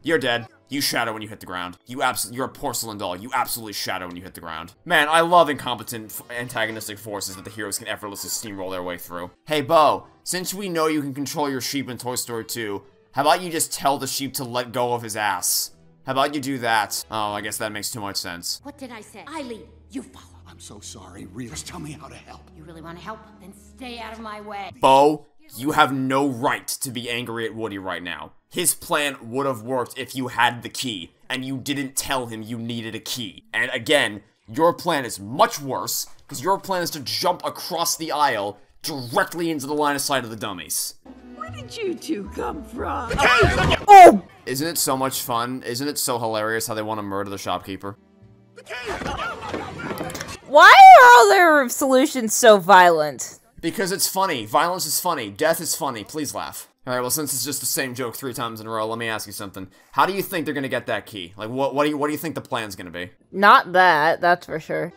You're dead. You shatter when you hit the ground. You're a porcelain doll. You absolutely shatter when you hit the ground. Man, I love incompetent antagonistic forces that the heroes can effortlessly steamroll their way through. Hey, Bo, since we know you can control your sheep in Toy Story 2, how about you just tell the sheep to let go of his ass? How about you do that? Oh, I guess that makes too much sense. What did I say? I lead. You follow. I'm so sorry, really. Just tell me how to help. You really want to help? Then stay out of my way. Bo, you have no right to be angry at Woody right now. His plan would have worked if you had the key, and you didn't tell him you needed a key. And again, your plan is much worse, because your plan is to jump across the aisle directly into the line of sight of the dummies. Where did you two come from? Oh! Isn't it so much fun? Isn't it so hilarious how they want to murder the shopkeeper? Why are all their solutions so violent? Because it's funny. Violence is funny. Death is funny. Please laugh. Alright, well, since it's just the same joke 3 times in a row, let me ask you something. How do you think they're gonna get that key? Like, what do you think the plan's gonna be? Not that, that's for sure.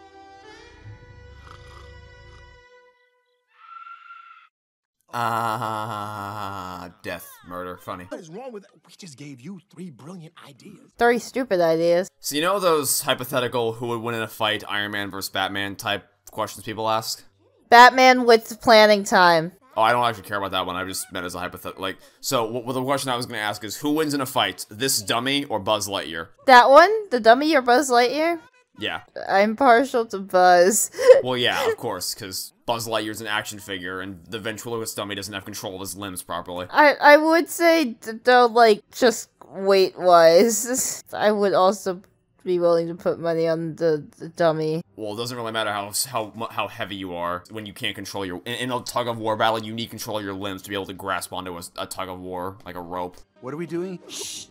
Death, murder, funny. What is wrong with that? We just gave you 3 brilliant ideas. 3 stupid ideas. So you know those hypothetical who would win in a fight, Iron Man versus Batman type questions people ask? Batman with planning time. Oh, I don't actually care about that one. I just meant as a hypothetical. Like, so the question I was going to ask is, who wins in a fight, this dummy or Buzz Lightyear? That one? The dummy or Buzz Lightyear? Yeah. I'm partial to Buzz. Well, yeah, of course, because Buzz Lightyear's an action figure, and the ventriloquist dummy doesn't have control of his limbs properly. I would say, though, like, just weight-wise, I would also be willing to put money on the dummy. Well, it doesn't really matter how heavy you are when you can't control your... In a tug-of-war battle, you need control of your limbs to be able to grasp onto a tug-of-war, like a rope. What are we doing? Shh.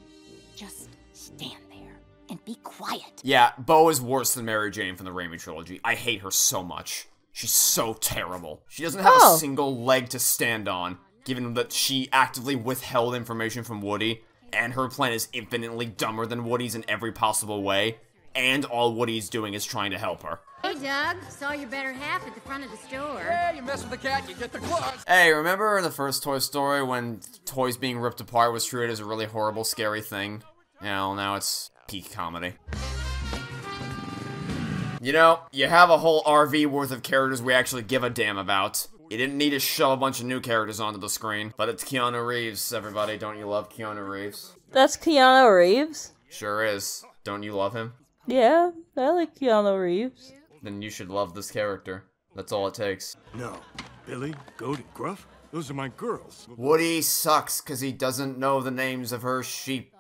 Just stand there and be quiet. Yeah, Bo is worse than Mary Jane from the Raimi trilogy. I hate her so much. She's so terrible. She doesn't have a single leg to stand on, given that she actively withheld information from Woody, and her plan is infinitely dumber than Woody's in every possible way, and all Woody's doing is trying to help her. Hey, Doug. Saw your better half at the front of the store. Yeah, you mess with the cat, you get the claws. Hey, remember in the first Toy Story when toys being ripped apart was treated as a really horrible, scary thing? Well, now it's peak comedy. You know, you have a whole RV worth of characters we actually give a damn about. You didn't need to shove a bunch of new characters onto the screen. But it's Keanu Reeves, everybody. Don't you love Keanu Reeves? That's Keanu Reeves? Sure is. Don't you love him? Yeah, I like Keanu Reeves. Then you should love this character. That's all it takes. No. Billy, Goat, and Gruff? Those are my girls. Woody sucks because he doesn't know the names of her sheep.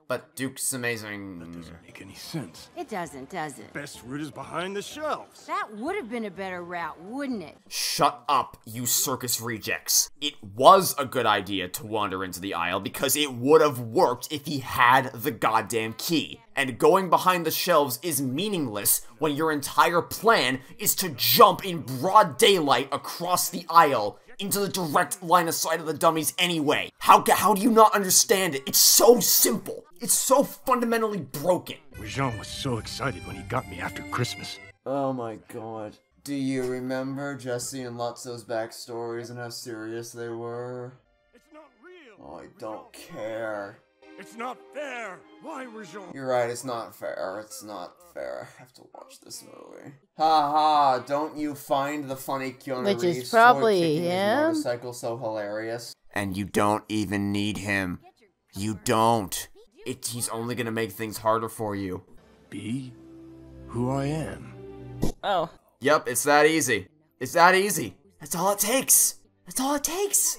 But Duke's amazing. That doesn't make any sense. It doesn't, does it? Best route is behind the shelves. That would have been a better route, wouldn't it? Shut up, you circus rejects. It was a good idea to wander into the aisle because it would have worked if he had the goddamn key. And going behind the shelves is meaningless when your entire plan is to jump in broad daylight across the aisle into the direct line of sight of the dummies anyway? How do you not understand it? It's so simple. It's so fundamentally broken. Jean was so excited when he got me after Christmas. Oh my god. Do you remember Jesse and Lotso's backstories and how serious they were? It's not real. Oh, I don't care. It's not fair. Why, Jean? You're right, it's not fair. It's not fair. I have to watch this movie. Ha ha, don't you find the funny Keanu Which Reeves is probably toy kicking his him? motorcycle so hilarious? And you don't even need him. You don't. He's only gonna make things harder for you. Be who I am. Oh. Yep, it's that easy. It's that easy. That's all it takes. That's all it takes.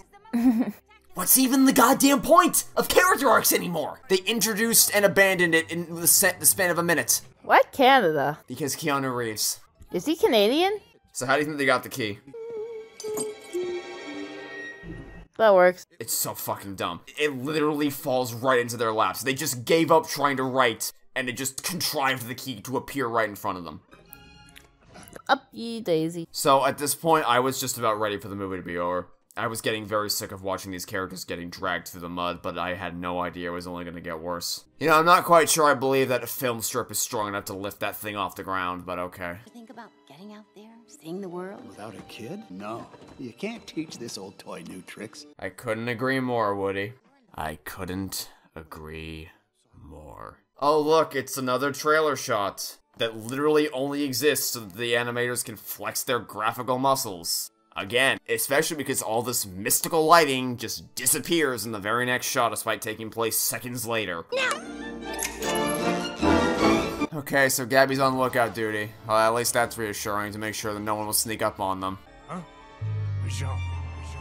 What's even the goddamn point of character arcs anymore? They introduced and abandoned it in the span of a minute. Why Canada? Because Keanu Reeves. Is he Canadian? So how do you think they got the key? That works. It's so fucking dumb. It literally falls right into their laps. They just gave up trying to write, and it just contrived the key to appear right in front of them. Up ye daisy. So at this point, I was just about ready for the movie to be over. I was getting very sick of watching these characters getting dragged through the mud, but I had no idea it was only going to get worse. You know, I'm not quite sure I believe that a film strip is strong enough to lift that thing off the ground, but okay. Think about getting out there, seeing the world. Without a kid? No. You can't teach this old toy new tricks. I couldn't agree more, Woody. I couldn't agree more. Oh look, it's another trailer shot that literally only exists so that the animators can flex their graphical muscles. Again, especially because all this mystical lighting just disappears in the very next shot despite taking place seconds later. Okay, so Gabby's on lookout duty. Well, at least that's reassuring to make sure that no one will sneak up on them. Huh? Jean.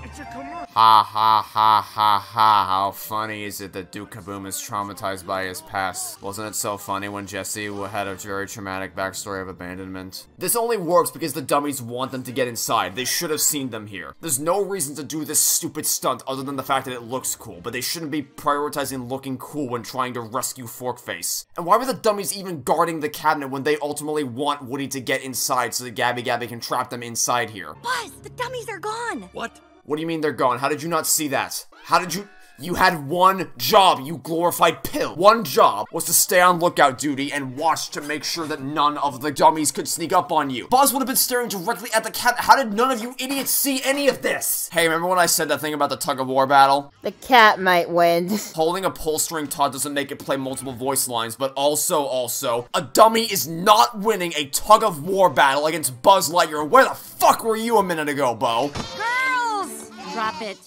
It's a commercial. Ha ha ha ha ha, how funny is it that Duke Kaboom is traumatized by his past? Wasn't it so funny when Jesse had a very traumatic backstory of abandonment? This only works because the dummies want them to get inside. They should have seen them here. There's no reason to do this stupid stunt other than the fact that it looks cool, but they shouldn't be prioritizing looking cool when trying to rescue Forkface. And why were the dummies even guarding the cabinet when they ultimately want Woody to get inside so that Gabby can trap them inside here? Buzz, the dummies are gone. What? What do you mean they're gone? How did you not see that? How did you... You had one job, you glorified pill. One job was to stay on lookout duty and watch to make sure that none of the dummies could sneak up on you. Buzz would have been staring directly at the cat. How did none of you idiots see any of this? Hey, remember when I said that thing about the tug-of-war battle? The cat might win. Holding a pull string taut doesn't make it play multiple voice lines, but also, a dummy is not winning a tug-of-war battle against Buzz Lightyear. Where the fuck were you a minute ago, Bo? Girls! Drop it.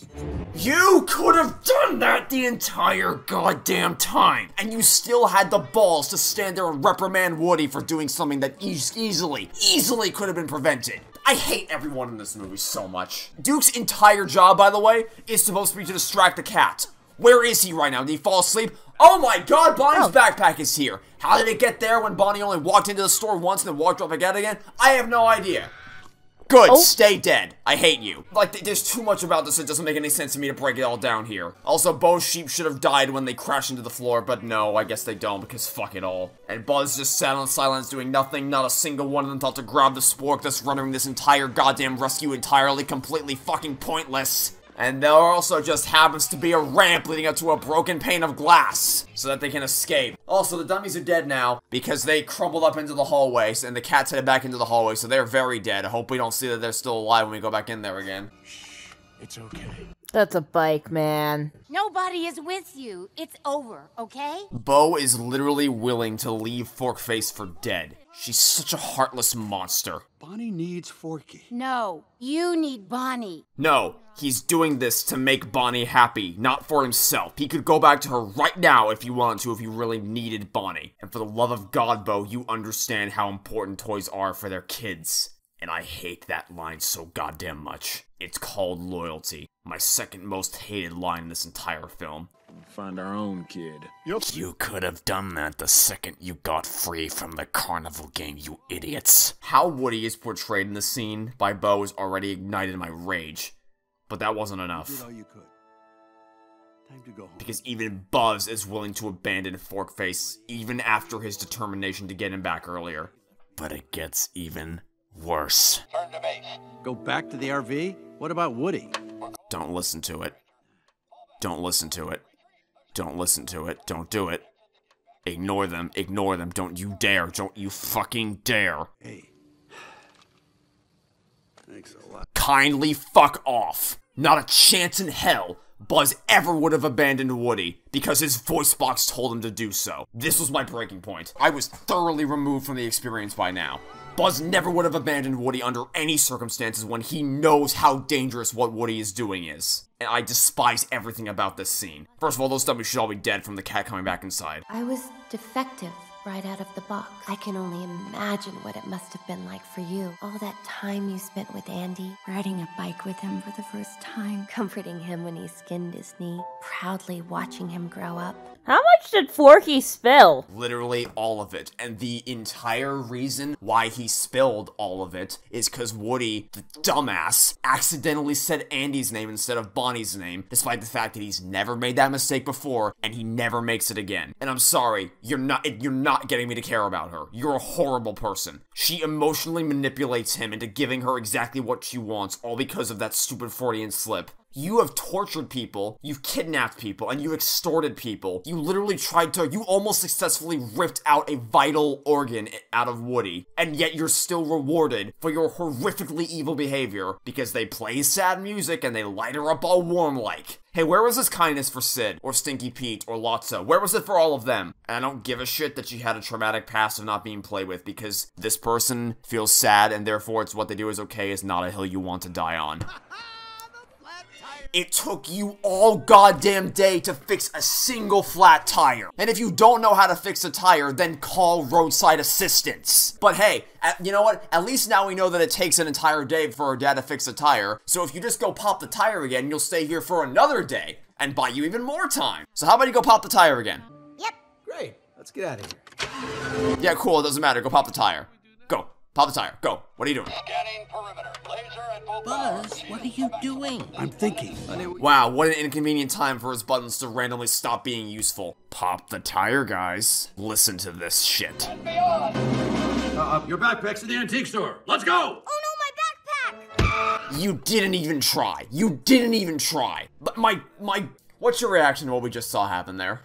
You could have done that the entire goddamn time! And you still had the balls to stand there and reprimand Woody for doing something that easily could have been prevented. I hate everyone in this movie so much. Duke's entire job, by the way, is supposed to be to distract the cat. Where is he right now? Did he fall asleep? Oh my god, Bonnie's backpack is here! How did it get there when Bonnie only walked into the store once and then walked up again? I have no idea. Good, stay dead. I hate you. Like, there's too much about this, it doesn't make any sense to me to break it all down here. Also, Bo's sheep should have died when they crashed into the floor, but no, I guess they don't, because fuck it all. And Buzz just sat in silence doing nothing, not a single one of them thought to grab the spork, thus rendering this entire goddamn rescue entirely, completely fucking pointless. And there also just happens to be a ramp leading up to a broken pane of glass, so that they can escape. Also, the dummies are dead now, because they crumbled up into the hallways, and the cat's headed back into the hallway, so they're very dead. I hope we don't see that they're still alive when we go back in there again. Shh, it's okay. That's a bike, man. Nobody is with you. It's over, okay? Bo is literally willing to leave Forkface for dead. She's such a heartless monster. Bonnie needs Forky. No, you need Bonnie. No, he's doing this to make Bonnie happy, not for himself. He could go back to her right now if he wanted to, if he really needed Bonnie. And for the love of God, Bo, you understand how important toys are for their kids. And I hate that line so goddamn much. It's called loyalty. My second most hated line in this entire film. Find our own kid. You could have done that the second you got free from the carnival game, you idiots. How Woody is portrayed in the scene by Bo has already ignited my rage. But that wasn't enough. You did all you could. Time to go home. Because even Buzz is willing to abandon Forkface, even after his determination to get him back earlier. But it gets even worse. Turn to base. Go back to the RV? What about Woody? Don't listen to it. Don't listen to it. Don't listen to it. Don't do it. Ignore them. Ignore them. Don't you dare. Don't you fucking dare. Hey. Thanks a lot. Kindly fuck off. Not a chance in hell Buzz ever would have abandoned Woody because his voice box told him to do so. This was my breaking point. I was thoroughly removed from the experience by now. Buzz never would have abandoned Woody under any circumstances when he knows how dangerous what Woody is doing is. And I despise everything about this scene. First of all, those dummies should all be dead from the cat coming back inside. I was defective right out of the box. I can only imagine what it must have been like for you. All that time you spent with Andy, Riding a bike with him for the first time. comforting him when he skinned his knee, proudly watching him grow up. How much did Forky spill? Literally all of it. And the entire reason why he spilled all of it is because Woody, the dumbass, accidentally said Andy's name instead of Bonnie's name, despite the fact that he's never made that mistake before, and he never makes it again. And I'm sorry, you're not getting me to care about her. You're a horrible person. She emotionally manipulates him into giving her exactly what she wants, all because of that stupid Freudian slip. You have tortured people, you've kidnapped people, and you extorted people. You almost successfully ripped out a vital organ out of Woody, and yet you're still rewarded for your horrifically evil behavior because they play sad music and they light her up all warm-like. Hey, where was his kindness for Sid, or Stinky Pete, or Lotso? Where was it for all of them? And I don't give a shit that she had a traumatic past of not being played with, because this person feels sad, and therefore it's what they do is okay is not a hill you want to die on. It took you all goddamn day to fix a single flat tire. And if you don't know how to fix a tire, then call roadside assistance. But hey, you know what? At least now we know that it takes an entire day for our dad to fix a tire. So if you just go pop the tire again, you'll stay here for another day and buy you even more time. So how about you go pop the tire again? Yep. Great. Let's get out of here. Yeah, cool. It doesn't matter. Go pop the tire. Go. Pop the tire. Go. What are you doing? Scanning perimeter. Laser at both Buzz, what are you doing? I'm thinking. Wow, what an inconvenient time for his buttons to randomly stop being useful. Pop the tire, guys. Listen to this shit. Your backpack's in the antique store. Let's go! Oh no, my backpack! You didn't even try. You didn't even try. But what's your reaction to what we just saw happen there?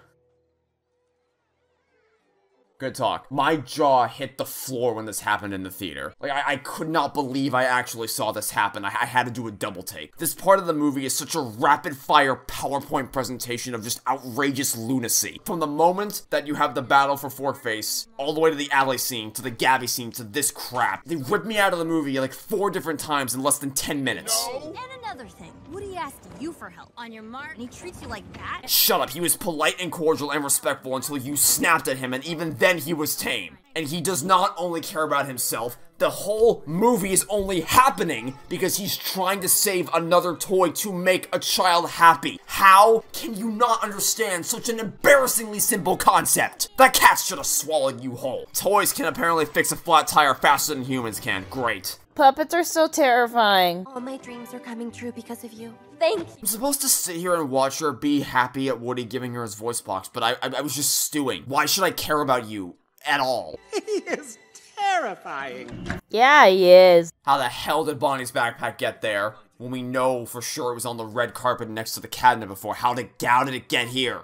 Good talk. My jaw hit the floor when this happened in the theater. Like, I could not believe I actually saw this happen. I had to do a double take. This part of the movie is such a rapid-fire PowerPoint presentation of just outrageous lunacy. From the moment that you have the battle for Forkface, all the way to the alley scene, to the Gabby scene, to this crap. They ripped me out of the movie like 4 different times in less than 10 minutes. And another thing, Woody asked you for help on your mark, and he treats you like that? Shut up. He was polite and cordial and respectful until you snapped at him, and even then he was tame. And he does not only care about himself, the whole movie is only happening because he's trying to save another toy to make a child happy. How can you not understand such an embarrassingly simple concept? That cat should have swallowed you whole. Toys can apparently fix a flat tire faster than humans can. Great. Puppets are so terrifying. All my dreams are coming true because of you. Thank you. I'm supposed to sit here and watch her be happy at Woody giving her his voice box, but I was just stewing. Why should I care about you at all? He is terrifying. Yeah, he is. How the hell did Bonnie's backpack get there? When we know for sure it was on the red carpet next to the cabinet before. How did it get here?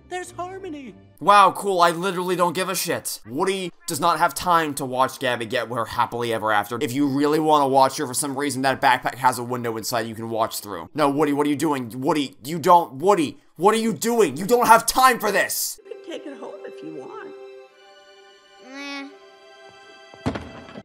There's Harmony. Wow, cool, I literally don't give a shit. Woody does not have time to watch Gabby get her happily ever after. If you really want to watch her, for some reason, that backpack has a window inside you can watch through. No, Woody, what are you doing? Woody, what are you doing? You don't have time for this! You can take it home if you want.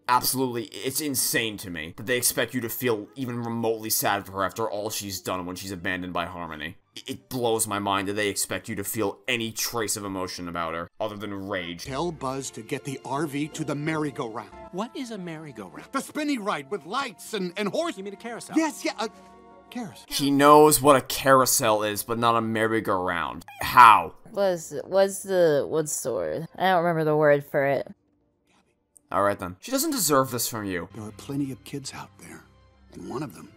Absolutely, it's insane to me that they expect you to feel even remotely sad for her after all she's done when she's abandoned by Harmony. It blows my mind that they expect you to feel any trace of emotion about her, other than rage. Tell Buzz to get the RV to the merry-go-round. What is a merry-go-round? The spinny ride with lights and horse. You mean a carousel? Yes, yeah, carousel. He knows what a carousel is, but not a merry-go-round. How? What's the word? I don't remember the word for it. Alright then. She doesn't deserve this from you. There are plenty of kids out there, and one of them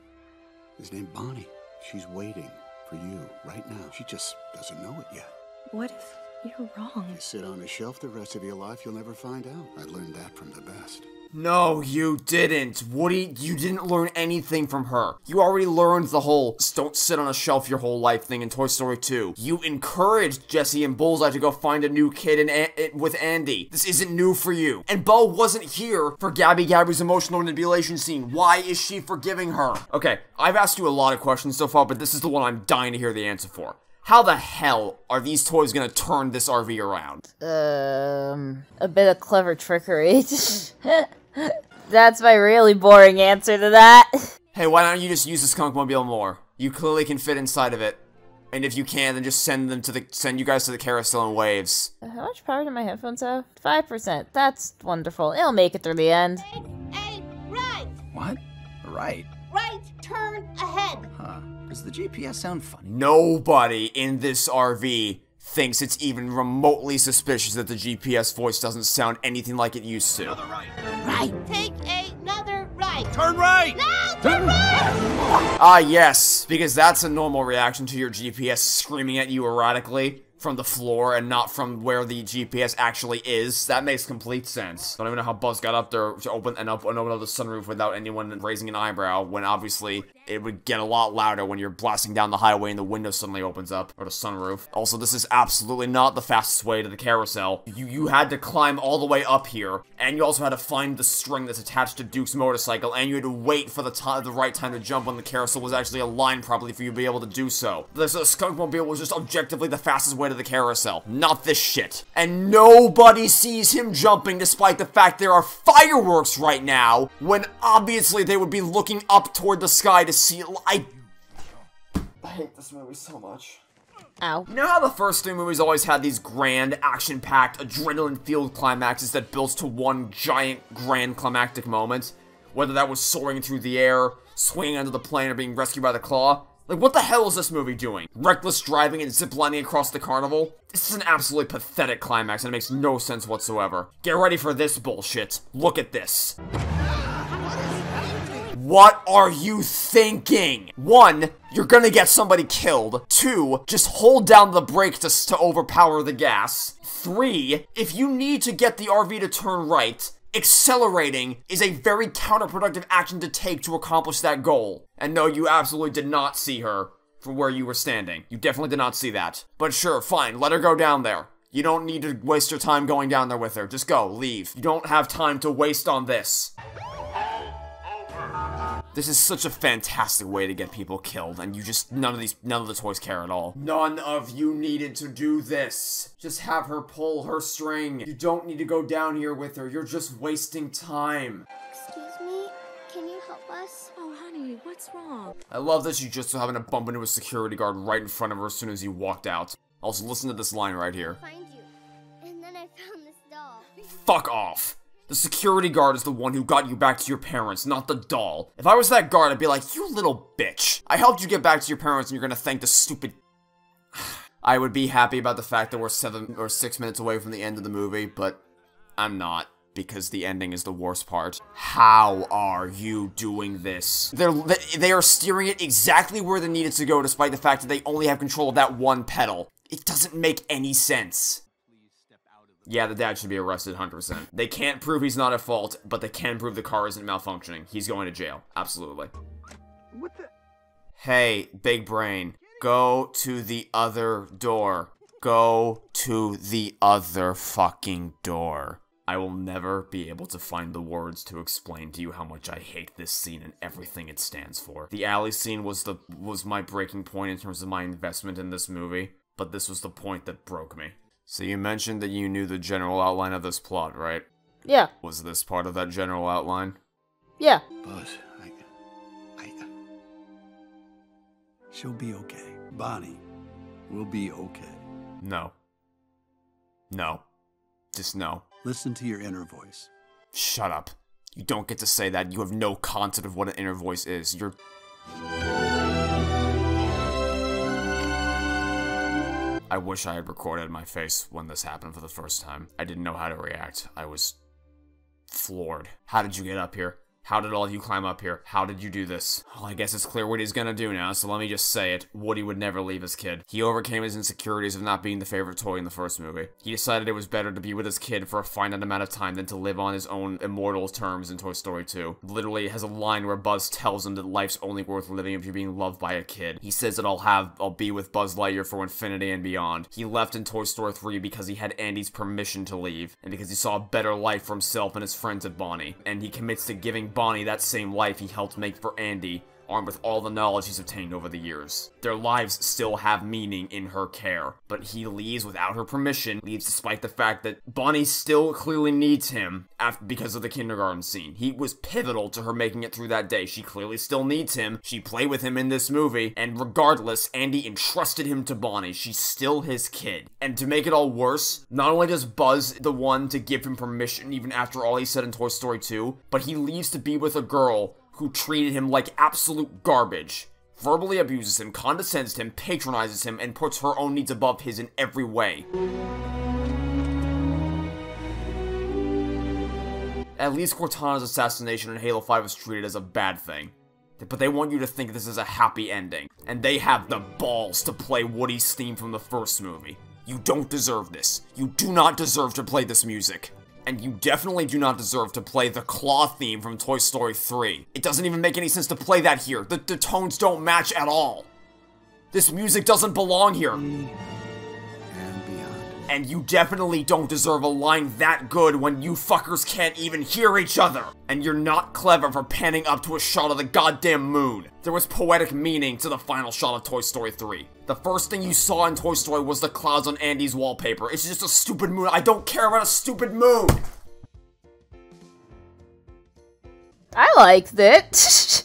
is named Bonnie. She's waiting for you right now. She just doesn't know it yet. What if you're wrong? You sit on a shelf the rest of your life, you'll never find out. I learned that from the best. No, you didn't. Woody, you didn't learn anything from her. You already learned the whole don't sit on a shelf your whole life thing in Toy Story 2. You encouraged Jessie and Bullseye to go find a new kid with Andy. This isn't new for you. And Bo wasn't here for Gabby's emotional manipulation scene. Why is she forgiving her? Okay, I've asked you a lot of questions so far, but this is the one I'm dying to hear the answer for. How the hell are these toys gonna turn this RV around? A bit of clever trickery. That's my really boring answer to that. Hey, why don't you just use the skunkmobile more? You clearly can fit inside of it. And if you can, then just send you guys to the carousel in waves. How much power do my headphones have? 5%. That's wonderful. It'll make it through the end. Right. What? Right. Right turn ahead. Huh. Does the GPS sound funny? Nobody in this RV thinks it's even remotely suspicious that the GPS voice doesn't sound anything like it used to. Another right. Right. Take another right. Turn right! No, turn right! Ah, yes, because that's a normal reaction to your GPS screaming at you erratically from the floor and not from where the GPS actually is. That makes complete sense. Don't even know how Buzz got up there to open up the sunroof without anyone raising an eyebrow, when obviously it would get a lot louder when you're blasting down the highway and the window suddenly opens up, or the sunroof. Also, this is absolutely not the fastest way to the carousel. You had to climb all the way up here, and you also had to find the string that's attached to Duke's motorcycle, and you had to wait for the right time to jump when the carousel was actually aligned properly for you to be able to do so. The skunkmobile was just objectively the fastest way to the carousel, not this shit. And nobody sees him jumping despite the fact there are fireworks right now, when obviously they would be looking up toward the sky to see. I hate this movie so much. Ow. You know how the first three movies always had these grand, action-packed, adrenaline-filled climaxes that built to one giant, grand climactic moment? Whether that was soaring through the air, swinging under the plane, or being rescued by the claw? Like, what the hell is this movie doing? Reckless driving and ziplining across the carnival? This is an absolutely pathetic climax, and it makes no sense whatsoever. Get ready for this bullshit. Look at this. What are you thinking? 1, you're gonna get somebody killed. 2, just hold down the brake to overpower the gas. 3, if you need to get the RV to turn right, accelerating is a very counterproductive action to take to accomplish that goal. And no, you absolutely did not see her from where you were standing. You definitely did not see that. But sure, fine, let her go down there. You don't need to waste your time going down there with her. Just go, leave. You don't have time to waste on this. This is such a fantastic way to get people killed, and none of the toys care at all. None of you needed to do this. Just have her pull her string. You don't need to go down here with her. You're just wasting time. Excuse me? Can you help us? Oh, honey, what's wrong? I love that you just so happened to bump into a security guard right in front of her as soon as you walked out. Also, listen to this line right here. Find you. And then I found this doll. Fuck off. The security guard is the one who got you back to your parents, not the doll. If I was that guard, I'd be like, you little bitch. I helped you get back to your parents and you're gonna thank the stupid... I would be happy about the fact that we're 7 or 6 minutes away from the end of the movie, but I'm not, because the ending is the worst part. How are you doing this? They are steering it exactly where they need it to go, despite the fact that they only have control of that one pedal. It doesn't make any sense. Yeah, the dad should be arrested 100%. They can't prove he's not at fault, but they can prove the car isn't malfunctioning. He's going to jail. Absolutely. What the? Hey, big brain. Go to the other door. Go to the other fucking door. I will never be able to find the words to explain to you how much I hate this scene and everything it stands for. The alley scene was my breaking point in terms of my investment in this movie, but this was the point that broke me. So you mentioned that you knew the general outline of this plot, right? Yeah. Was this part of that general outline? Yeah. Buzz, she'll be okay. Bonnie will be okay. No. No. Just no. Listen to your inner voice. Shut up. You don't get to say that. You have no concept of what an inner voice is. You're... I wish I had recorded my face when this happened for the first time. I didn't know how to react. I was floored. How did you get up here? How did all of you climb up here? How did you do this? Well, I guess it's clear what he's gonna do now, so let me just say it. Woody would never leave his kid. He overcame his insecurities of not being the favorite toy in the first movie. He decided it was better to be with his kid for a finite amount of time than to live on his own immortal terms in Toy Story 2. Literally, it has a line where Buzz tells him that life's only worth living if you're being loved by a kid. He says that I'll be with Buzz Lightyear for infinity and beyond. He left in Toy Story 3 because he had Andy's permission to leave, and because he saw a better life for himself and his friends at Bonnie. And he commits to giving Bonnie that same life he helped make for Andy, armed with all the knowledge he's obtained over the years. Their lives still have meaning in her care, but he leaves without her permission, leaves despite the fact that Bonnie still clearly needs him because of the kindergarten scene. He was pivotal to her making it through that day. She clearly still needs him. She played with him in this movie, and regardless, Andy entrusted him to Bonnie. She's still his kid. And to make it all worse, not only does Buzz the one to give him permission even after all he said in Toy Story 2, but he leaves to be with a girl who treated him like absolute garbage, verbally abuses him, condescends to him, patronizes him, and puts her own needs above his in every way. At least Cortana's assassination in Halo 5 was treated as a bad thing. But they want you to think this is a happy ending. And they have the balls to play Woody's theme from the first movie. You don't deserve this. You do not deserve to play this music. And you definitely do not deserve to play the Claw theme from Toy Story 3. It doesn't even make any sense to play that here. The tones don't match at all. This music doesn't belong here. And you definitely don't deserve a line that good when you fuckers can't even hear each other. And you're not clever for panning up to a shot of the goddamn moon. There was poetic meaning to the final shot of Toy Story 3. The first thing you saw in Toy Story was the clouds on Andy's wallpaper. It's just a stupid moon. I don't care about a stupid moon. I liked it.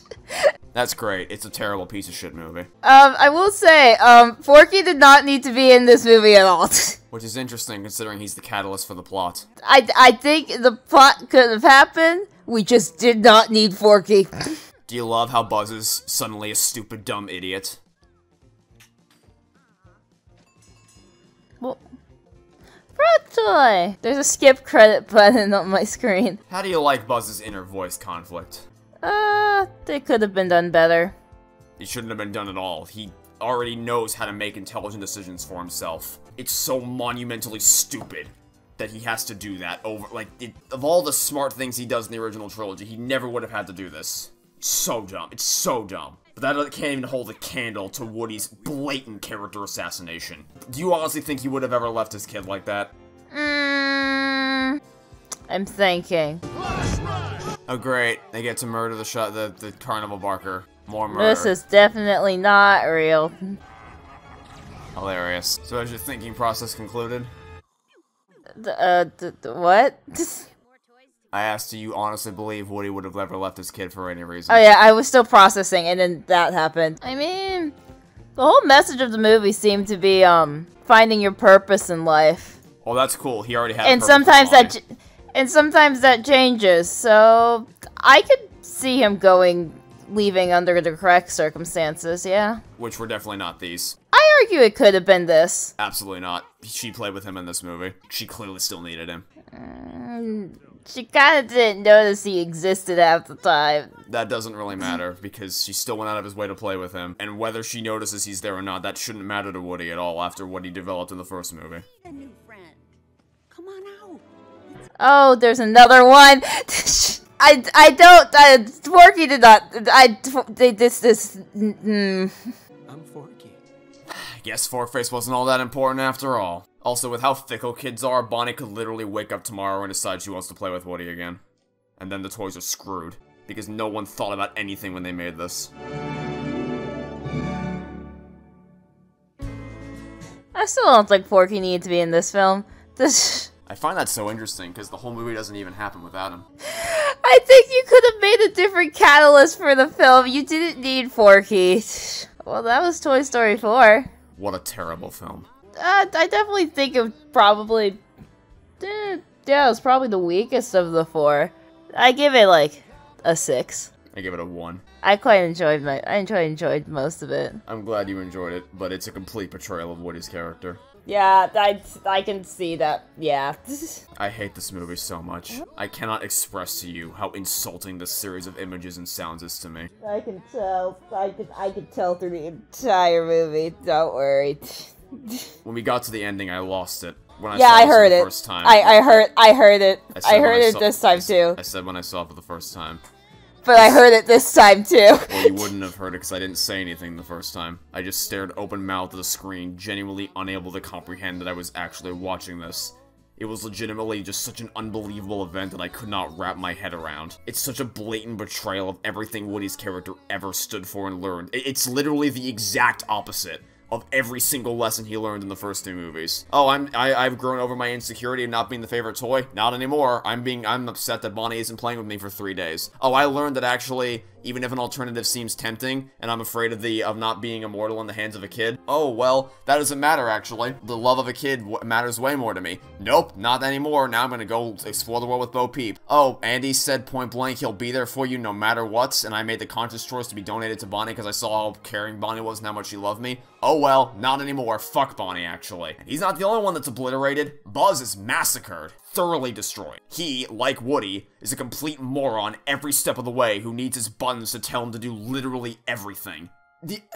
That's great. It's a terrible piece of shit movie. I will say, Forky did not need to be in this movie at all. Which is interesting considering he's the catalyst for the plot. I think the plot could have happened. We just did not need Forky. Do you love how Buzz is suddenly a stupid, dumb idiot? Well, Frog Toy! There's a skip credit button on my screen. How do you like Buzz's inner voice conflict? They could have been done better. It shouldn't have been done at all. He already knows how to make intelligent decisions for himself. It's so monumentally stupid that he has to do that over, of all the smart things he does in the original trilogy, he never would have had to do this. It's so dumb. It's so dumb. But that can't even hold a candle to Woody's blatant character assassination. Do you honestly think he would have ever left his kid like that? I'm thinking. Oh great, they get to murder the carnival barker. More murder. This is definitely not real. Hilarious. So has your thinking process concluded? What? I asked, do you honestly believe Woody would have ever left his kid for any reason? Oh yeah, I was still processing, and then that happened. I mean, the whole message of the movie seemed to be, finding your purpose in life. Well, that's cool. He already had. And sometimes that changes. So I could see him leaving under the correct circumstances. Yeah. Which were definitely not these. I argue it could have been this. Absolutely not. She played with him in this movie. She clearly still needed him. She kind of didn't notice he existed at the time. That doesn't really matter, because she still went out of his way to play with him. And whether she notices he's there or not, that shouldn't matter to Woody at all after what he developed in the first movie. A new friend. Come on out. Oh, there's another one. Forky did not. I'm Forky. I guess Four-Face wasn't all that important after all. Also, with how fickle kids are, Bonnie could literally wake up tomorrow and decide she wants to play with Woody again. And then the toys are screwed, because no one thought about anything when they made this. I still don't think Forky needed to be in this film. I find that so interesting, because the whole movie doesn't even happen without him. I think you could have made a different catalyst for the film. You didn't need Forky. Well, that was Toy Story 4. What a terrible film. I definitely think it probably... yeah, it was probably the weakest of the four. I give it, a 6. I give it a 1. I enjoyed most of it. I'm glad you enjoyed it, but it's a complete portrayal of Woody's character. Yeah, I can see that. Yeah. I hate this movie so much. I cannot express to you how insulting this series of images and sounds is to me. I can tell. I can tell through the entire movie. Don't worry. When we got to the ending, I lost it. When I yeah, saw I it heard for the it. first time. I heard it. I heard it saw- this time too. I said when I saw it for the first time. But I heard it this time too. Well, you wouldn't have heard it because I didn't say anything the first time. I just stared open-mouthed at the screen, genuinely unable to comprehend that I was actually watching this. It was legitimately just such an unbelievable event that I could not wrap my head around. It's such a blatant betrayal of everything Woody's character ever stood for and learned. It's literally the exact opposite of every single lesson he learned in the first two movies. Oh, I've grown over my insecurity of not being the favorite toy. Not anymore. I'm upset that Bonnie isn't playing with me for 3 days. Oh, I learned that actually, even if an alternative seems tempting, and I'm afraid of not being immortal in the hands of a kid, oh, well, that doesn't matter, actually. The love of a kid matters way more to me. Nope, not anymore. Now I'm gonna go explore the world with Bo Peep. Oh, Andy said point blank he'll be there for you no matter what, and I made the conscious choice to be donated to Bonnie because I saw how caring Bonnie was and how much she loved me. Oh well, not anymore. Fuck Bonnie, actually. He's not the only one that's obliterated. Buzz is massacred. Thoroughly destroyed. He, like Woody, is a complete moron every step of the way who needs his buttons to tell him to do literally everything.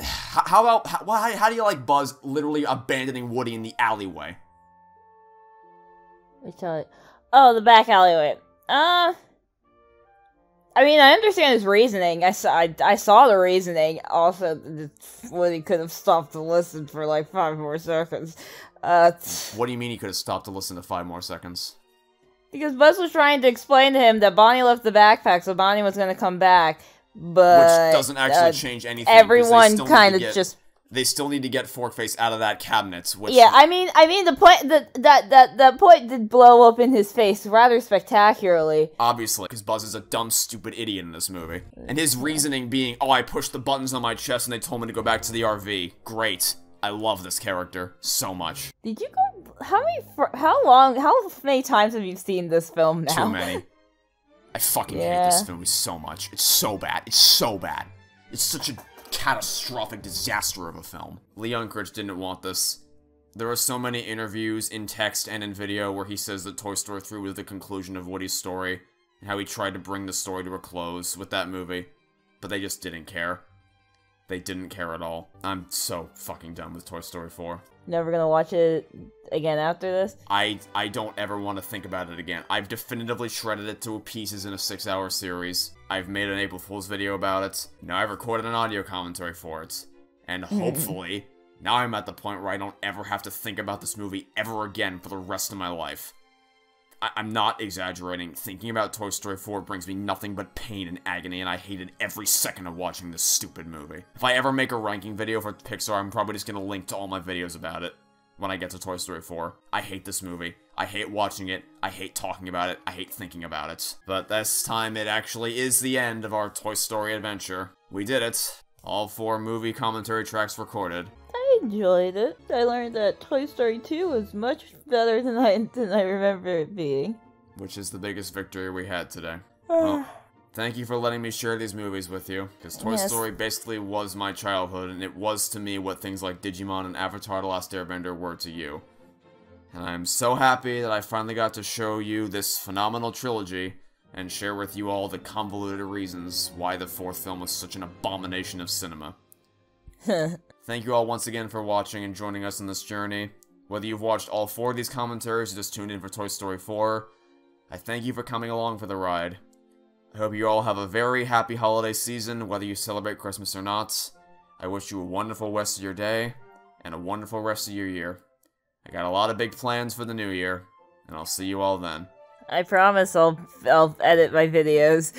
How do you like Buzz literally abandoning Woody in the alleyway? Let me tell you. Oh, the back alleyway. I mean, I understand his reasoning. I saw the reasoning. Also, Woody could have stopped to listen for like 5 more seconds. What do you mean he could have stopped to listen to 5 more seconds? Because Buzz was trying to explain to him that Bonnie left the backpack, so Bonnie was going to come back, but... Which doesn't actually change anything. Everyone kind of just... They still need to get Forkface out of that cabinet, which... Yeah, I mean, the point, that point did blow up in his face rather spectacularly. Obviously, because Buzz is a dumb, stupid idiot in this movie. And his reasoning being, oh, I pushed the buttons on my chest and they told me to go back to the RV. Great. I love this character so much. Did you go... How many times have you seen this film now? Too many. I fucking hate this movie so much. It's so bad. It's so bad. It's such a catastrophic disaster of a film. Lee Unkrich didn't want this. There are so many interviews in text and in video where he says that Toy Story 3 was the conclusion of Woody's story, and how he tried to bring the story to a close with that movie. But they just didn't care. They didn't care at all. I'm so fucking done with Toy Story 4. Never gonna watch it again after this? I don't ever want to think about it again. I've definitively shredded it to pieces in a 6-hour series. I've made an April Fool's video about it. Now I've recorded an audio commentary for it. And hopefully, now I'm at the point where I don't ever have to think about this movie ever again for the rest of my life. I'm not exaggerating. Thinking about Toy Story 4 brings me nothing but pain and agony, and I hated every second of watching this stupid movie. If I ever make a ranking video for Pixar, I'm probably just gonna link to all my videos about it when I get to Toy Story 4. I hate this movie. I hate watching it. I hate talking about it. I hate thinking about it. But this time, it actually is the end of our Toy Story adventure. We did it. All 4 movie commentary tracks recorded. I enjoyed it. I learned that Toy Story 2 was much better than I remember it being. Which is the biggest victory we had today. Well, thank you for letting me share these movies with you, because Toy Story basically was my childhood, and it was to me what things like Digimon and Avatar: The Last Airbender were to you. And I'm so happy that I finally got to show you this phenomenal trilogy, and share with you all the convoluted reasons why the 4th film was such an abomination of cinema. Thank you all once again for watching and joining us on this journey. Whether you've watched all 4 of these commentaries or just tuned in for Toy Story 4, I thank you for coming along for the ride. I hope you all have a very happy holiday season, whether you celebrate Christmas or not. I wish you a wonderful rest of your day, and a wonderful rest of your year. I got a lot of big plans for the new year, and I'll see you all then. I promise I'll edit my videos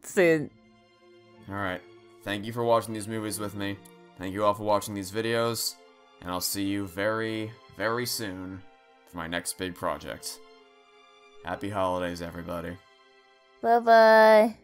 soon. Alright. Thank you for watching these movies with me. Thank you all for watching these videos. And I'll see you very, very soon for my next big project. Happy holidays, everybody. Bye-bye.